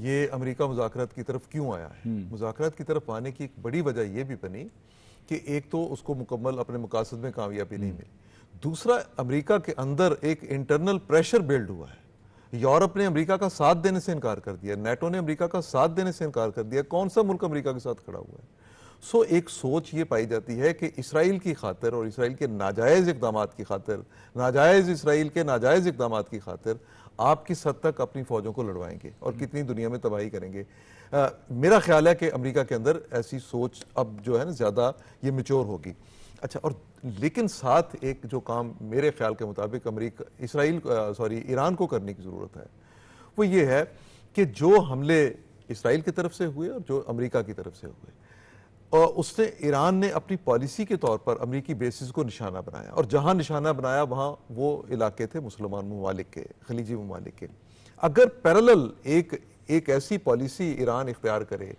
یہ امریکہ مذاکرات کی طرف کیوں آیا ہے؟ مذاکرات کی طرف آنے کی ایک بڑی وجہ یہ بھی بنی کہ ایک تو اس کو مکمل اپنے مقاصد میں کامیابی نہیں ملی، دوسرا امریکہ کے اندر ایک انٹرنل پریشر بیلڈ ہوا ہے۔ یورپ نے امریکہ کا ساتھ دینے سے انکار کر دیا، نیٹو نے امریکہ کا ساتھ دینے سے انکار کر دیا، کون سا ملک امریکہ کے ساتھ کھڑا ہوا ہے؟ ایک سوچ یہ پائی جاتی ہے کہ اسرائیل کی خاطر اور اسرائیل کے ناجائز اقدامات کی خاطر، اسرائیل کے ناجائز اقدامات کی خاطر آپ کس حد تک اپنی فوجوں کو لڑوائیں گے اور کتنی دنیا میں تباہی کریں گے۔ میرا خیال ہے کہ امریکہ کے اندر ایسی سوچ اب جو ہے نا زیادہ یہ میچور ہوگی۔ اچھا، اور لیکن ساتھ ایک جو کام میرے خیال کے مطابق ایران کو کرنے کی ضرورت ہے وہ یہ ہے کہ جو حملے اسرائیل کی طرف سے ہوئے اور جو امریکہ کی طرف سے ہوئے، اور اس نے ایران نے اپنی پالیسی کے طور پر امریکی بیسز کو نشانہ بنایا، اور جہاں نشانہ بنایا وہاں وہ علاقے تھے مسلمان ممالک کے، خلیجی ممالک کے۔ اگر پیرالل ایک ایسی پالیسی ایران اختیار کرے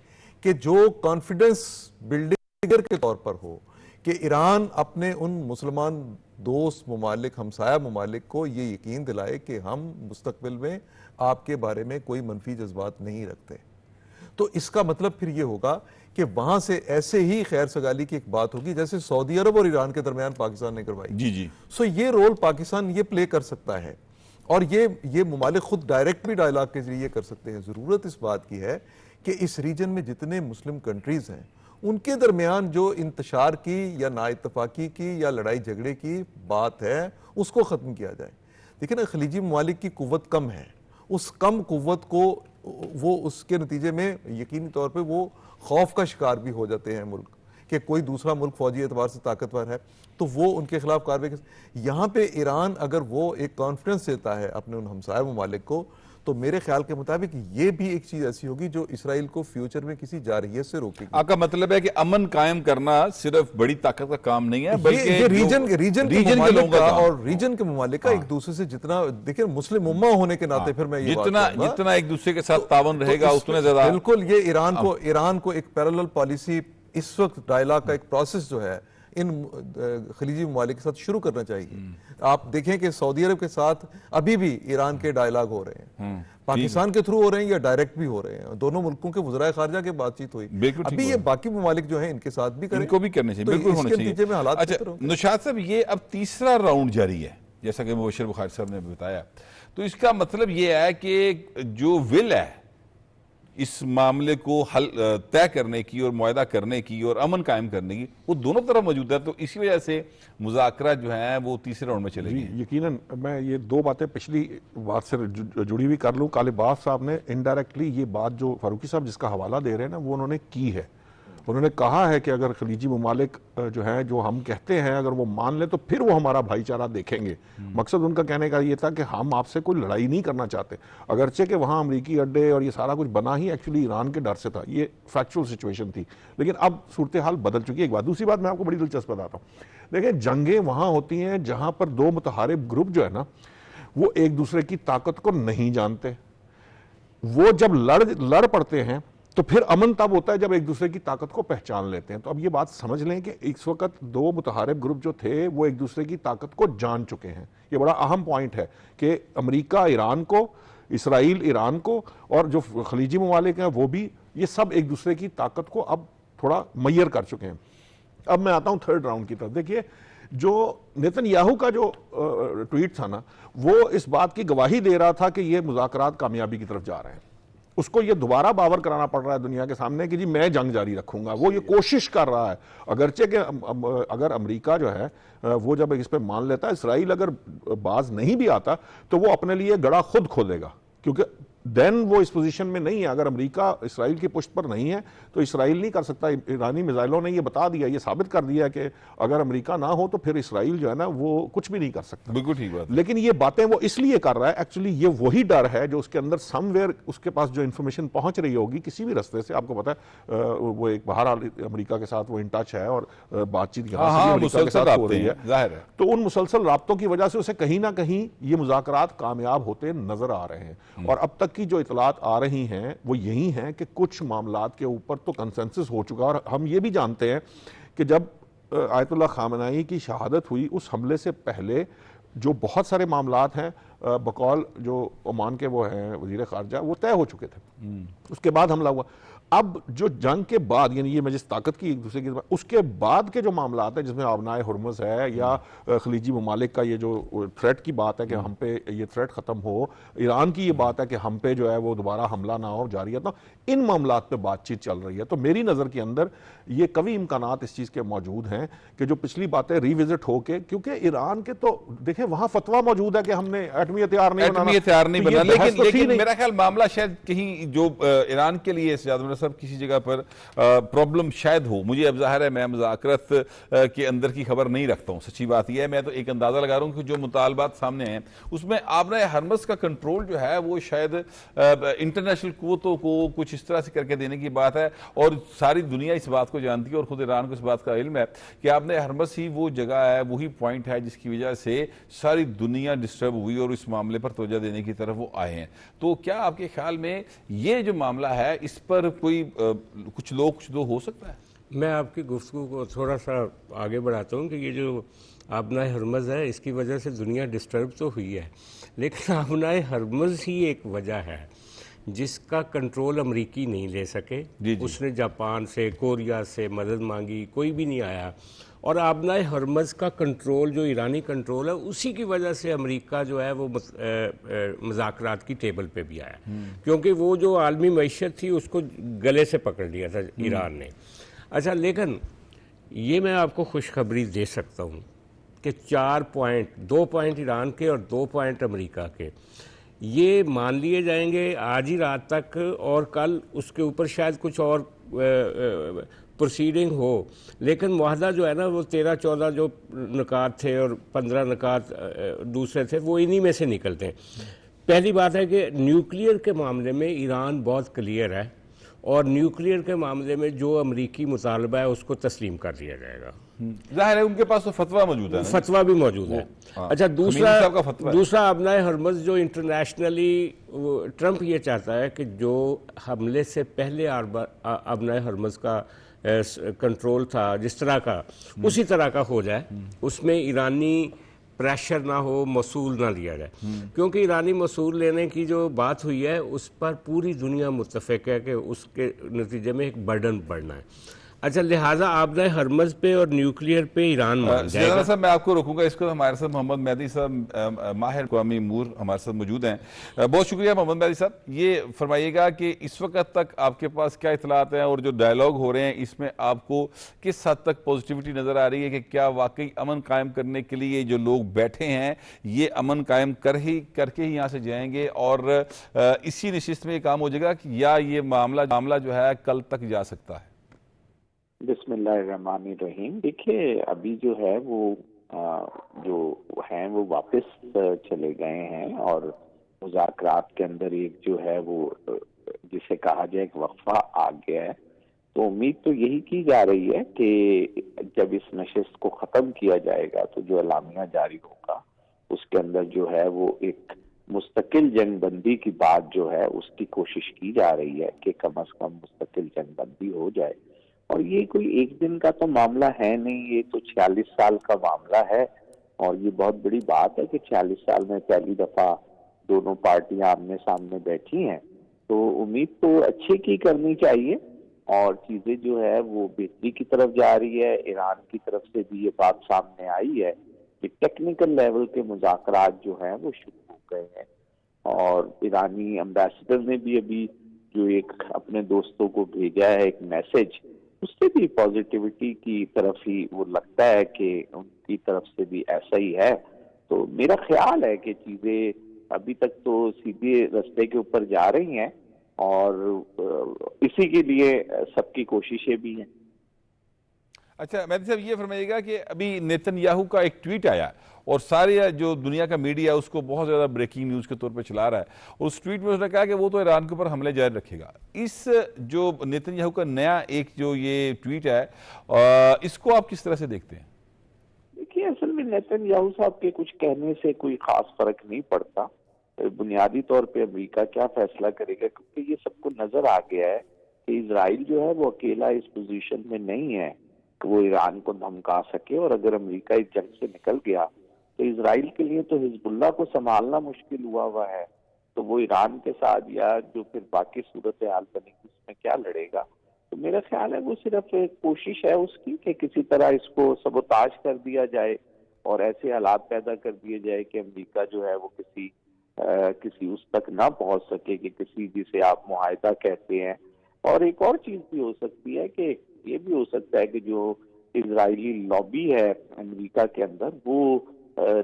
کہ جو کانفیڈنس بلڈنگر کے طور پر ہو، کہ ایران اپنے ان مسلمان دوست ممالک، ہمسایہ ممالک کو یہ یقین دلائے کہ ہم مستقبل میں آپ کے بارے میں کوئی منفی جذبات نہیں رکھتے، تو اس کا مطلب پھر یہ ہوگا کہ وہاں سے ایسے ہی خیر سگالی کی ایک بات ہوگی جیسے سعودی عرب اور ایران کے درمیان پاکستان نے کروائی۔ یہ رول پاکستان یہ پلے کر سکتا ہے، اور یہ ممالک خود ڈائریکٹ بھی ڈائلاگ کے ذریعے کر سکتے ہیں۔ ضرورت اس بات کی ہے کہ اس ریجن میں جتنے مسلم کنٹریز ہیں ان کے درمیان جو انتشار کی یا نا اتفاقی کی یا لڑائی جھگڑے کی بات ہے اس کو ختم کیا جائے۔ دیکھیں نا، خلیجی ممالک کی قوت کم ہے، اس کم قوت کو وہ اس کے نتیجے میں یقینی طور پہ وہ خوف کا شکار بھی ہو جاتے ہیں ملک، کہ کوئی دوسرا ملک فوجی اعتبار سے طاقتور ہے تو وہ ان کے خلاف کارروائی یہاں پہ ایران اگر وہ ایک کانفیڈنس دیتا ہے اپنے ان ہمسایہ ممالک کو، تو میرے خیال کے مطابق یہ بھی ایک چیز ایسی ہوگی جو اسرائیل کو فیوچر میں کسی جارحیت سے روکے گی۔ آپ کا مطلب ہے کہ امن قائم کرنا صرف بڑی طاقت کا کام نہیں ہے، بلکہ یہ ریجن کے ممالک کا اور ریجن کے ممالک کا ایک دوسرے سے جتنا، دیکھیں مسلم امہ ہونے کے ناطے پھر میں یہ بات کہوں گا جتنا ایک دوسرے کے ساتھ تعاون رہے گا اتنا زیادہ بالکل یہ ایران کو ایک پیرالل پالیسی اس وقت ڈائلاگ کا ایک پروسیس جو ہے ان خلیجی ممالک کے ساتھ شروع کرنا چاہیے۔ آپ دیکھیں کہ سعودی عرب کے ساتھ ابھی بھی ایران کے ڈائلاگ ہو رہے ہیں، پاکستان کے تھرو ہو رہے ہیں یا ڈائریکٹ بھی ہو رہے ہیں، دونوں ملکوں کے وزرائے خارجہ کے بات چیت ہوئی، ابھی یہ باقی ممالک جو ہیں ان کے ساتھ بھی کریں، ان کو بھی کرنے چاہیے، بالکل ہونا چاہیے۔ اچھا نشاط صاحب، یہ اب تیسرا راؤنڈ جاری ہے جیسا کہ مبشر بخاری صاحب نے بتایا، تو اس کا مطلب یہ ہے کہ جو ول ہے اس معاملے کو حل طے کرنے کی اور معاہدہ کرنے کی اور امن قائم کرنے کی، وہ دونوں طرف موجود ہے، تو اسی وجہ سے مذاکرات جو ہیں وہ تیسرے راؤنڈ میں چلے گئے۔ یقیناً میں یہ دو باتیں پچھلی بات سے جڑی ہوئی کر لوں۔ کالباف صاحب نے انڈائریکٹلی یہ بات جو فاروقی صاحب جس کا حوالہ دے رہے ہیں نا وہ انہوں نے کی ہے، انہوں نے کہا ہے کہ اگر خلیجی ممالک جو ہیں جو ہم کہتے ہیں اگر وہ مان لیں تو پھر وہ ہمارا بھائی چارہ دیکھیں گے۔ مقصد ان کا کہنے کا یہ تھا کہ ہم آپ سے کوئی لڑائی نہیں کرنا چاہتے، اگرچہ کہ وہاں امریکی اڈے اور یہ سارا کچھ بنا ہی ایکچولی ایران کے ڈر سے تھا، یہ فیکچول سچویشن تھی، لیکن اب صورتحال بدل چکی ہے۔ ایک بات، دوسری بات میں آپ کو بڑی دلچسپ بتاتا ہوں، دیکھیں جنگیں وہاں ہوتی ہیں جہاں پر دو متحارب گروپ جو ہے نا وہ ایک دوسرے کی طاقت کو نہیں جانتے، وہ جب لڑ پڑتے ہیں تو پھر امن تب ہوتا ہے جب ایک دوسرے کی طاقت کو پہچان لیتے ہیں۔ تو اب یہ بات سمجھ لیں کہ اس وقت دو متحارب گروپ جو تھے وہ ایک دوسرے کی طاقت کو جان چکے ہیں۔ یہ بڑا اہم پوائنٹ ہے کہ امریکہ ایران کو، اسرائیل ایران کو، اور جو خلیجی ممالک ہیں وہ بھی، یہ سب ایک دوسرے کی طاقت کو اب تھوڑا میئر کر چکے ہیں۔ اب میں آتا ہوں تھرڈ راؤنڈ کی طرف۔ دیکھیے جو نیتن یاہو کا جو ٹویٹ تھا نا وہ اس بات کی گواہی دے رہا تھا کہ یہ مذاکرات کامیابی کی طرف جا رہے ہیں، اس کو یہ دوبارہ باور کرانا پڑ رہا ہے دنیا کے سامنے کہ جی میں جنگ جاری رکھوں گا، وہ یہ کوشش کر رہا ہے، اگرچہ کہ اگر امریکہ جو ہے وہ جب اس پہ مان لیتا ہے، اسرائیل اگر باز نہیں بھی آتا تو وہ اپنے لیے گڑھا خود کھودے گا، کیونکہ دین وہ اس پوزیشن میں نہیں ہے. اگر امریکہ اسرائیل کی پشت پر نہیں ہے تو اسرائیل نہیں کر سکتا. ایرانی میزائلوں نے یہ بتا دیا, یہ ثابت کر دیا کہ اگر امریکہ نہ ہو تو پھر اسرائیل جو ہے نا وہ کچھ بھی نہیں کر سکتا. بالکل ٹھیک بات. لیکن یہ باتیں وہ اس لیے کر رہا ہے, ایکچولی یہ وہی ڈر ہے جو اس کے اندر سم ویئر اس کے پاس جو انفارمیشن پہنچ رہی ہوگی کسی بھی رستے سے. آپ کو پتا ہے وہ ایک بہرحال امریکہ کے ساتھ وہ ان ٹچ ہے اور بات چیت یہاں سے امریکہ کے ساتھ ہو رہی ہے, ظاہر ہے. تو ان مسلسل رابطوں کی وجہ سے اسے کہیں نہ کہیں یہ مذاکرات کامیاب ہوتے نظر آ رہے ہیں. اور اب تک کی جو اطلاعات آ رہی ہیں وہ یہی ہیں کہ کچھ معاملات کے اوپر تو کنسنسس ہو چکا. اور ہم یہ بھی جانتے ہیں کہ جب آیت اللہ خامنہئی کی شہادت ہوئی اس حملے سے پہلے جو بہت سارے معاملات ہیں بقول جو عمان کے وہ ہیں وزیر خارجہ وہ طے ہو چکے تھے. اس کے بعد حملہ ہوا. اب جو جنگ کے بعد یعنی یہ مجلس طاقت کی ایک دوسرے کی اس کے بعد کے جو معاملات ہیں جس میں آبنائے ہرمز ہے یا خلیجی ممالک کا یہ جو تھریٹ کی بات ہے کہ ہم پہ یہ تھریٹ ختم ہو, ایران کی یہ بات ہے کہ ہم پہ جو ہے وہ دوبارہ حملہ نہ ہو, جاریت نہ ہو, ان معاملات پہ بات چیت چل رہی ہے. تو میری نظر کے اندر یہ قوی امکانات اس چیز کے موجود ہیں کہ جو پچھلی باتیں ری وزٹ ہو کے, کیونکہ ایران کے تو دیکھیں وہاں فتویٰ موجود ہے کہ ہم نے ایٹمی ہتھیار نہیں بنانا, لیکن میرا خیال معاملہ شاید کہیں جو ایران کے لیے سیاد صاحب کسی جگہ پر پرابلم شاید ہو. مجھے اب ظاہر ہے میں مذاکرت کے اندر کی خبر نہیں رکھتا ہوں, سچی بات یہ ہے. میں تو ایک اندازہ لگا رہا ہوں کہ جو مطالبات سامنے ہیں اس میں آبنائے ہرمز کا کنٹرول جو ہے وہ شاید انٹرنیشنل قوتوں کو کچھ اس طرح سے کر کے دینے کی بات ہے. اور ساری دنیا اس بات کو جانتی ہے اور خود ایران کو اس بات کا علم ہے کہ آبنائے ہرمز ہی وہ جگہ ہے, وہی پوائنٹ ہے جس کی وجہ سے ساری دنیا ڈسٹرب ہوئی اور اس معاملے پر توجہ دینے کی طرف وہ آئے ہیں. تو کیا آپ کے خیال میں یہ جو معاملہ ہے اس پر کوئی کچھ لوگ کچھ دو ہو سکتا ہے؟ میں آپ کی گفتگو کو تھوڑا سا آگے بڑھاتا ہوں کہ یہ جو آبنائے ہرمز ہے اس کی وجہ سے دنیا ڈسٹرب تو ہوئی ہے, لیکن آبنائے ہرمز ہی ایک وجہ ہے جس کا کنٹرول امریکی نہیں لے سکے. اس نے جاپان سے کوریا سے مدد مانگی, کوئی بھی نہیں آیا. اور آبنائے ہرمز کا کنٹرول جو ایرانی کنٹرول ہے اسی کی وجہ سے امریکہ جو ہے وہ مذاکرات کی ٹیبل پہ بھی آیا, کیونکہ وہ جو عالمی معیشت تھی اس کو گلے سے پکڑ لیا تھا ایران نے. اچھا, لیکن یہ میں آپ کو خوشخبری دے سکتا ہوں کہ 4 پوائنٹ, 2 پوائنٹ ایران کے اور 2 پوائنٹ امریکہ کے, یہ مان لیے جائیں گے آج ہی رات تک, اور کل اس کے اوپر شاید کچھ اور پروسیڈنگ ہو. لیکن معاہدہ جو ہے نا وہ 13-14 جو نکات تھے اور 15 نکات دوسرے تھے وہ انہی میں سے نکلتے ہیں. پہلی بات ہے کہ نیوکلیئر کے معاملے میں ایران بہت کلیئر ہے, اور نیوکلیئر کے معاملے میں جو امریکی مطالبہ ہے اس کو تسلیم کر دیا جائے گا. ظاہر ہے ان کے پاس تو فتویٰ موجود ہے, فتویٰ بھی موجود ہے. اچھا, دوسرا آبنائے ہرمز جو انٹرنیشنلی ٹرمپ یہ چاہتا ہے کہ جو حملے سے پہلے آبنائے ہرمز کا کنٹرول تھا جس طرح کا اسی طرح کا ہو جائے, اس میں ایرانی پریشر نہ ہو, موصول نہ لیا جائے, کیونکہ ایرانی موصول لینے کی جو بات ہوئی ہے اس پر پوری دنیا متفق ہے کہ اس کے نتیجے میں ایک برڈن پڑنا ہے. اچھا, لہٰذا آبنائے ہرمز پہ اور نیوکلیئر پہ ایران مان جائے گا. صاحب میں آپ کو روکوں گا اس کو. ہمارے ساتھ محمد مہدی صاحب ماہر قومی امور ہمارے ساتھ موجود ہیں. بہت شکریہ محمد مہدی صاحب. یہ فرمائیے گا کہ اس وقت تک آپ کے پاس کیا اطلاعات ہیں اور جو ڈائیلاگ ہو رہے ہیں اس میں آپ کو کس حد تک پازیٹیوٹی نظر آ رہی ہے کہ کیا واقعی امن قائم کرنے کے لیے جو لوگ بیٹھے ہیں یہ امن قائم کر کے ہی یہاں سے جائیں گے اور اسی نشست میں یہ کام ہو جائے گا, یا یہ معاملہ جو ہے کل تک جا سکتا ہے؟ بسم اللہ الرحمن الرحیم. دیکھیے ابھی جو ہے وہ جو ہیں وہ واپس چلے گئے ہیں اور مذاکرات کے اندر ایک جو ہے وہ جسے کہا جائے ایک وقفہ آ گیا ہے. تو امید تو یہی کی جا رہی ہے کہ جب اس نشست کو ختم کیا جائے گا تو جو اعلامیہ جاری ہوگا اس کے اندر جو ہے وہ ایک مستقل جنگ بندی کی بات جو ہے اس کی کوشش کی جا رہی ہے کہ کم از کم مستقل جنگ بندی ہو جائے. اور یہ کوئی ایک دن کا تو معاملہ ہے نہیں, یہ تو 46 سال کا معاملہ ہے, اور یہ بہت بڑی بات ہے کہ 46 سال میں پہلی دفعہ دونوں پارٹیاں آمنے سامنے بیٹھی ہیں. تو امید تو اچھے کی کرنی چاہیے اور چیزیں جو ہے وہ بہتری کی طرف جا رہی ہے. ایران کی طرف سے بھی یہ بات سامنے آئی ہے کہ ٹیکنیکل لیول کے مذاکرات جو ہیں وہ شروع ہو گئے ہیں, اور ایرانی امبیسڈر نے بھی ابھی جو ایک اپنے دوستوں کو بھیجا ہے ایک میسج, اس سے بھی پازیٹیوٹی کی طرف ہی وہ لگتا ہے کہ ان کی طرف سے بھی ایسا ہی ہے. تو میرا خیال ہے کہ چیزیں ابھی تک تو سیدھے رستے کے اوپر جا رہی ہیں اور اسی کے لیے سب کی کوششیں بھی ہیں۔ اچھا مہدی صاحب یہ فرمائیے گا کہ ابھی نیتن یاہو کا ایک ٹویٹ آیا اور سارے جو دنیا کا میڈیا اس کو بہت زیادہ بریکنگ نیوز کے طور پہ چلا رہا ہے، اور اس ٹویٹ میں اس نے کہا کہ وہ تو ایران کے اوپر حملے جاری رکھے گا۔ اس جو نیتن یاہو کا نیا ایک جو یہ ٹویٹ ہے اس کو آپ کس طرح سے دیکھتے ہیں؟ دیکھیے اصل میں نیتن یاہو صاحب کے کچھ کہنے سے کوئی خاص فرق نہیں پڑتا، بنیادی طور پہ امریکہ کیا فیصلہ کرے گا، کیونکہ یہ سب کو نظر آ گیا ہے کہ اسرائیل جو ہے وہ اکیلا اس پوزیشن میں نہیں ہے کہ وہ ایران کو دھمکا سکے، اور اگر امریکہ اس جنگ سے نکل گیا تو اسرائیل کے لیے تو حزب اللہ کو سنبھالنا مشکل ہوا ہے، تو وہ ایران کے ساتھ یا جو پھر باقی صورتحال بنے گی اس میں کیا لڑے گا؟ تو میرا خیال ہے وہ صرف ایک کوشش ہے اس کی کہ کسی طرح اس کو سبوتاژ کر دیا جائے اور ایسے حالات پیدا کر دیے جائے کہ امریکہ جو ہے وہ کسی اس تک نہ پہنچ سکے کہ کسی جسے آپ معاہدہ کہتے ہیں۔ اور ایک اور چیز بھی ہو سکتی ہے کہ یہ بھی ہو سکتا ہے کہ جو اسرائیلی لابی ہے امریکہ کے اندر وہ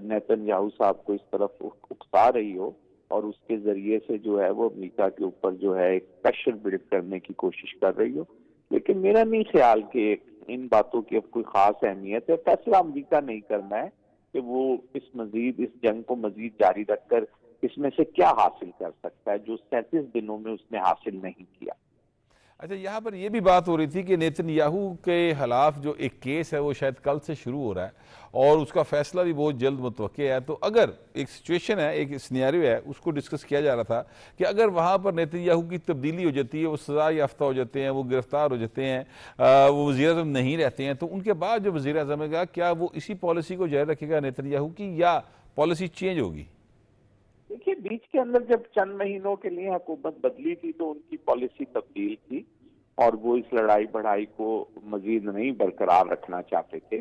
نیتن یاہو صاحب کو اس طرف اکسا رہی ہو اور اس کے ذریعے سے جو ہے وہ امریکہ کے اوپر جو ہے ایک پریشر بلڈ کرنے کی کوشش کر رہی ہو، لیکن میرا نہیں خیال کہ ان باتوں کی اب کوئی خاص اہمیت ہے۔ فیصلہ امریکہ نہیں کرنا ہے کہ وہ اس جنگ کو مزید جاری رکھ کر اس میں سے کیا حاصل کر سکتا ہے جو 37 دنوں میں اس نے حاصل نہیں کیا۔ اچھا یہاں پر یہ بھی بات ہو رہی تھی کہ نیتن یاہو کے خلاف جو ایک کیس ہے وہ شاید کل سے شروع ہو رہا ہے اور اس کا فیصلہ بھی بہت جلد متوقع ہے، تو اگر ایک سچویشن ہے، ایک سینیریو ہے، اس کو ڈسکس کیا جا رہا تھا کہ اگر وہاں پر نیتن یاہو کی تبدیلی ہو جاتی ہے، وہ سزا یافتہ ہو جاتے ہیں، وہ گرفتار ہو جاتے ہیں، وہ وزیر اعظم نہیں رہتے ہیں، تو ان کے بعد جو وزیر اعظم ہے کیا وہ اسی پالیسی کو جاری رکھے گا نیتن یاہو کی یا پالیسی چینج ہوگی؟ دیکھیے بیچ کے اندر جب چند مہینوں کے لیے حکومت بدلی تھی تو ان کی پالیسی تبدیل تھی اور وہ اس لڑائی بڑھائی کو مزید نہیں برقرار رکھنا چاہتے تھے۔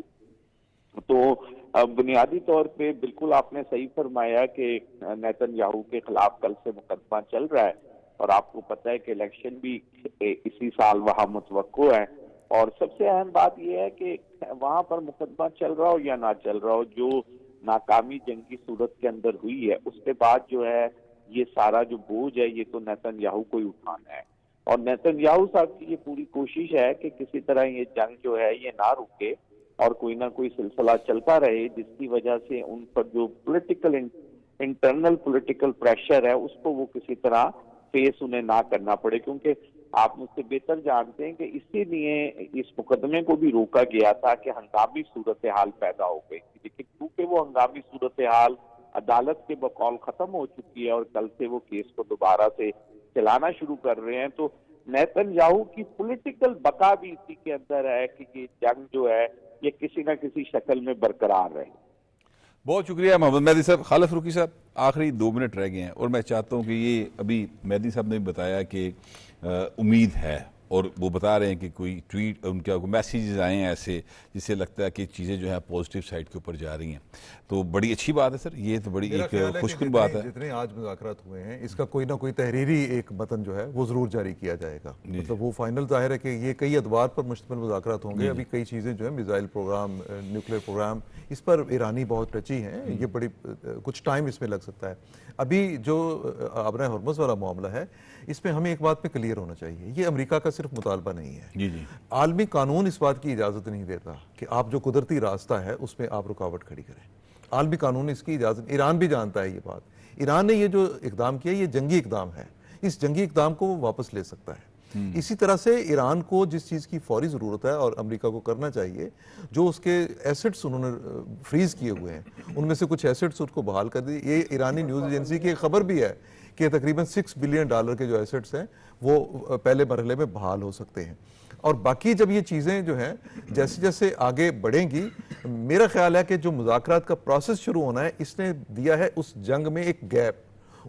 تو بنیادی طور پہ بالکل آپ نے صحیح فرمایا کہ نیتن یاہو کے خلاف کل سے مقدمہ چل رہا ہے اور آپ کو پتہ ہے کہ الیکشن بھی اسی سال وہاں متوقع ہے، اور سب سے اہم بات یہ ہے کہ وہاں پر مقدمہ چل رہا ہو یا نہ چل رہا ہو، جو ناکامی جنگی صورت کے اندر ہوئی ہے اس کے بعد جو ہے یہ سارا جو بوجھ ہے یہ تو نیتن یاہو کو ہی اٹھانا ہے، اور نیتن یاہو صاحب کی یہ پوری کوشش ہے کہ کسی طرح یہ جنگ جو ہے یہ نہ رکے اور کوئی نہ کوئی سلسلہ چلتا رہے، جس کی وجہ سے ان پر جو انٹرنل پولیٹیکل پریشر ہے اس کو وہ کسی طرح فیس انہیں نہ کرنا پڑے، کیونکہ آپ مجھ سے بہتر جانتے ہیں کہ اسی لیے اس مقدمے کو بھی روکا گیا تھا کہ ہنگامی صورتحال پیدا ہو گئی تھی، لیکن کیونکہ وہ ہنگامی صورتحال عدالت کے بقول ختم ہو چکی ہے اور کل سے وہ کیس کو دوبارہ سے چلانا شروع کر رہے ہیں، تو نیتن یاہو کی پولیٹیکل بقا بھی اسی کے اندر ہے کہ یہ جنگ جو ہے یہ کسی نہ کسی شکل میں برقرار رہے۔ بہت شکریہ محمد مہدی صاحب۔ خالد فاروقی صاحب آخری 2 منٹ رہ گئے ہیں اور میں چاہتا ہوں کہ یہ ابھی مہدی صاحب نے بھی بتایا کہ امید ہے اور وہ بتا رہے ہیں کہ کوئی ٹویٹ ان کے میسیجز آئے ہیں ایسے جس سے لگتا ہے کہ چیزیں جو ہیں پازیٹیو سائڈ کے اوپر جا رہی ہیں، تو بڑی اچھی بات ہے سر، یہ تو بڑی ایک خوش کن بات ہے۔ جتنے آج مذاکرات ہوئے ہیں اس کا کوئی نہ کوئی تحریری ایک متن جو ہے وہ ضرور جاری کیا جائے گا، مطلب وہ فائنل ظاہر ہے کہ یہ کئی ادوار پر مشتمل مذاکرات ہوں گے۔ ابھی کئی چیزیں جو ہیں میزائل پروگرام، نیوکلیر پروگرام، اس پر ایرانی بہت ٹچی ہیں، یہ بڑی کچھ ٹائم اس میں لگ سکتا ہے۔ ابھی جو آبرہ ہرمز والا معاملہ ہے اس میں ہمیں ایک بات پہ کلیئر ہونا چاہیے، یہ امریکہ کا صرف مطالبہ نہیں ہے، عالمی قانون اس بات کی اجازت نہیں دیتا کہ آپ جو قدرتی راستہ ہے اس میں آپ رکاوٹ کھڑی کریں، عالمی قانون اس کی اجازت، ایران بھی جانتا ہے یہ بات، ایران نے یہ جو اقدام کیا یہ جنگی اقدام ہے، اس جنگی اقدام کو وہ واپس لے سکتا ہے۔ اسی طرح سے ایران کو جس چیز کی فوری ضرورت ہے اور امریکہ کو کرنا چاہیے، جو اس کے ایسٹس انہوں نے فریز کیے ہوئے ہیں ان میں سے کچھ ایسٹس اس کو بحال کر دی، یہ ایرانی نیوز ایجنسی کی خبر بھی ہے کہ تقریباً $6 بلین کے جو ایسٹس ہیں وہ پہلے مرحلے میں بحال ہو سکتے ہیں، اور باقی جب یہ چیزیں جو ہیں جیسے جیسے آگے بڑھیں گی، میرا خیال ہے کہ جو مذاکرات کا پروسیس شروع ہونا ہے اس نے دیا ہے اس جنگ میں ایک گیپ،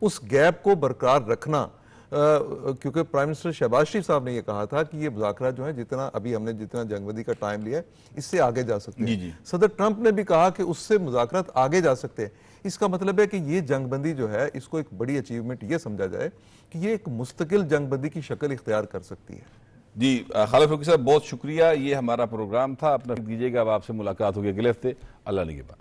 اس گیپ کو برقرار رکھنا، کیونکہ پرائم منسٹر شہباز شریف صاحب نے یہ کہا تھا کہ یہ مذاکرات جو ہیں جتنا ابھی ہم نے جتنا جنگ بندی کا ٹائم لیا ہے اس سے آگے جا سکتے ہیں، صدر ٹرمپ نے بھی کہا کہ اس سے مذاکرات آگے جا سکتے ہیں۔ اس کا مطلب ہے کہ یہ جنگ بندی جو ہے اس کو ایک بڑی اچیومنٹ یہ سمجھا جائے کہ یہ ایک مستقل جنگ بندی کی شکل اختیار کر سکتی ہے۔ جی خالد فاروقی صاحب بہت شکریہ، یہ ہمارا پروگرام تھا، اپنا دیجیے گا، اب آپ سے ملاقات ہوگی اگلے ہفتے۔ اللہ نگہبان۔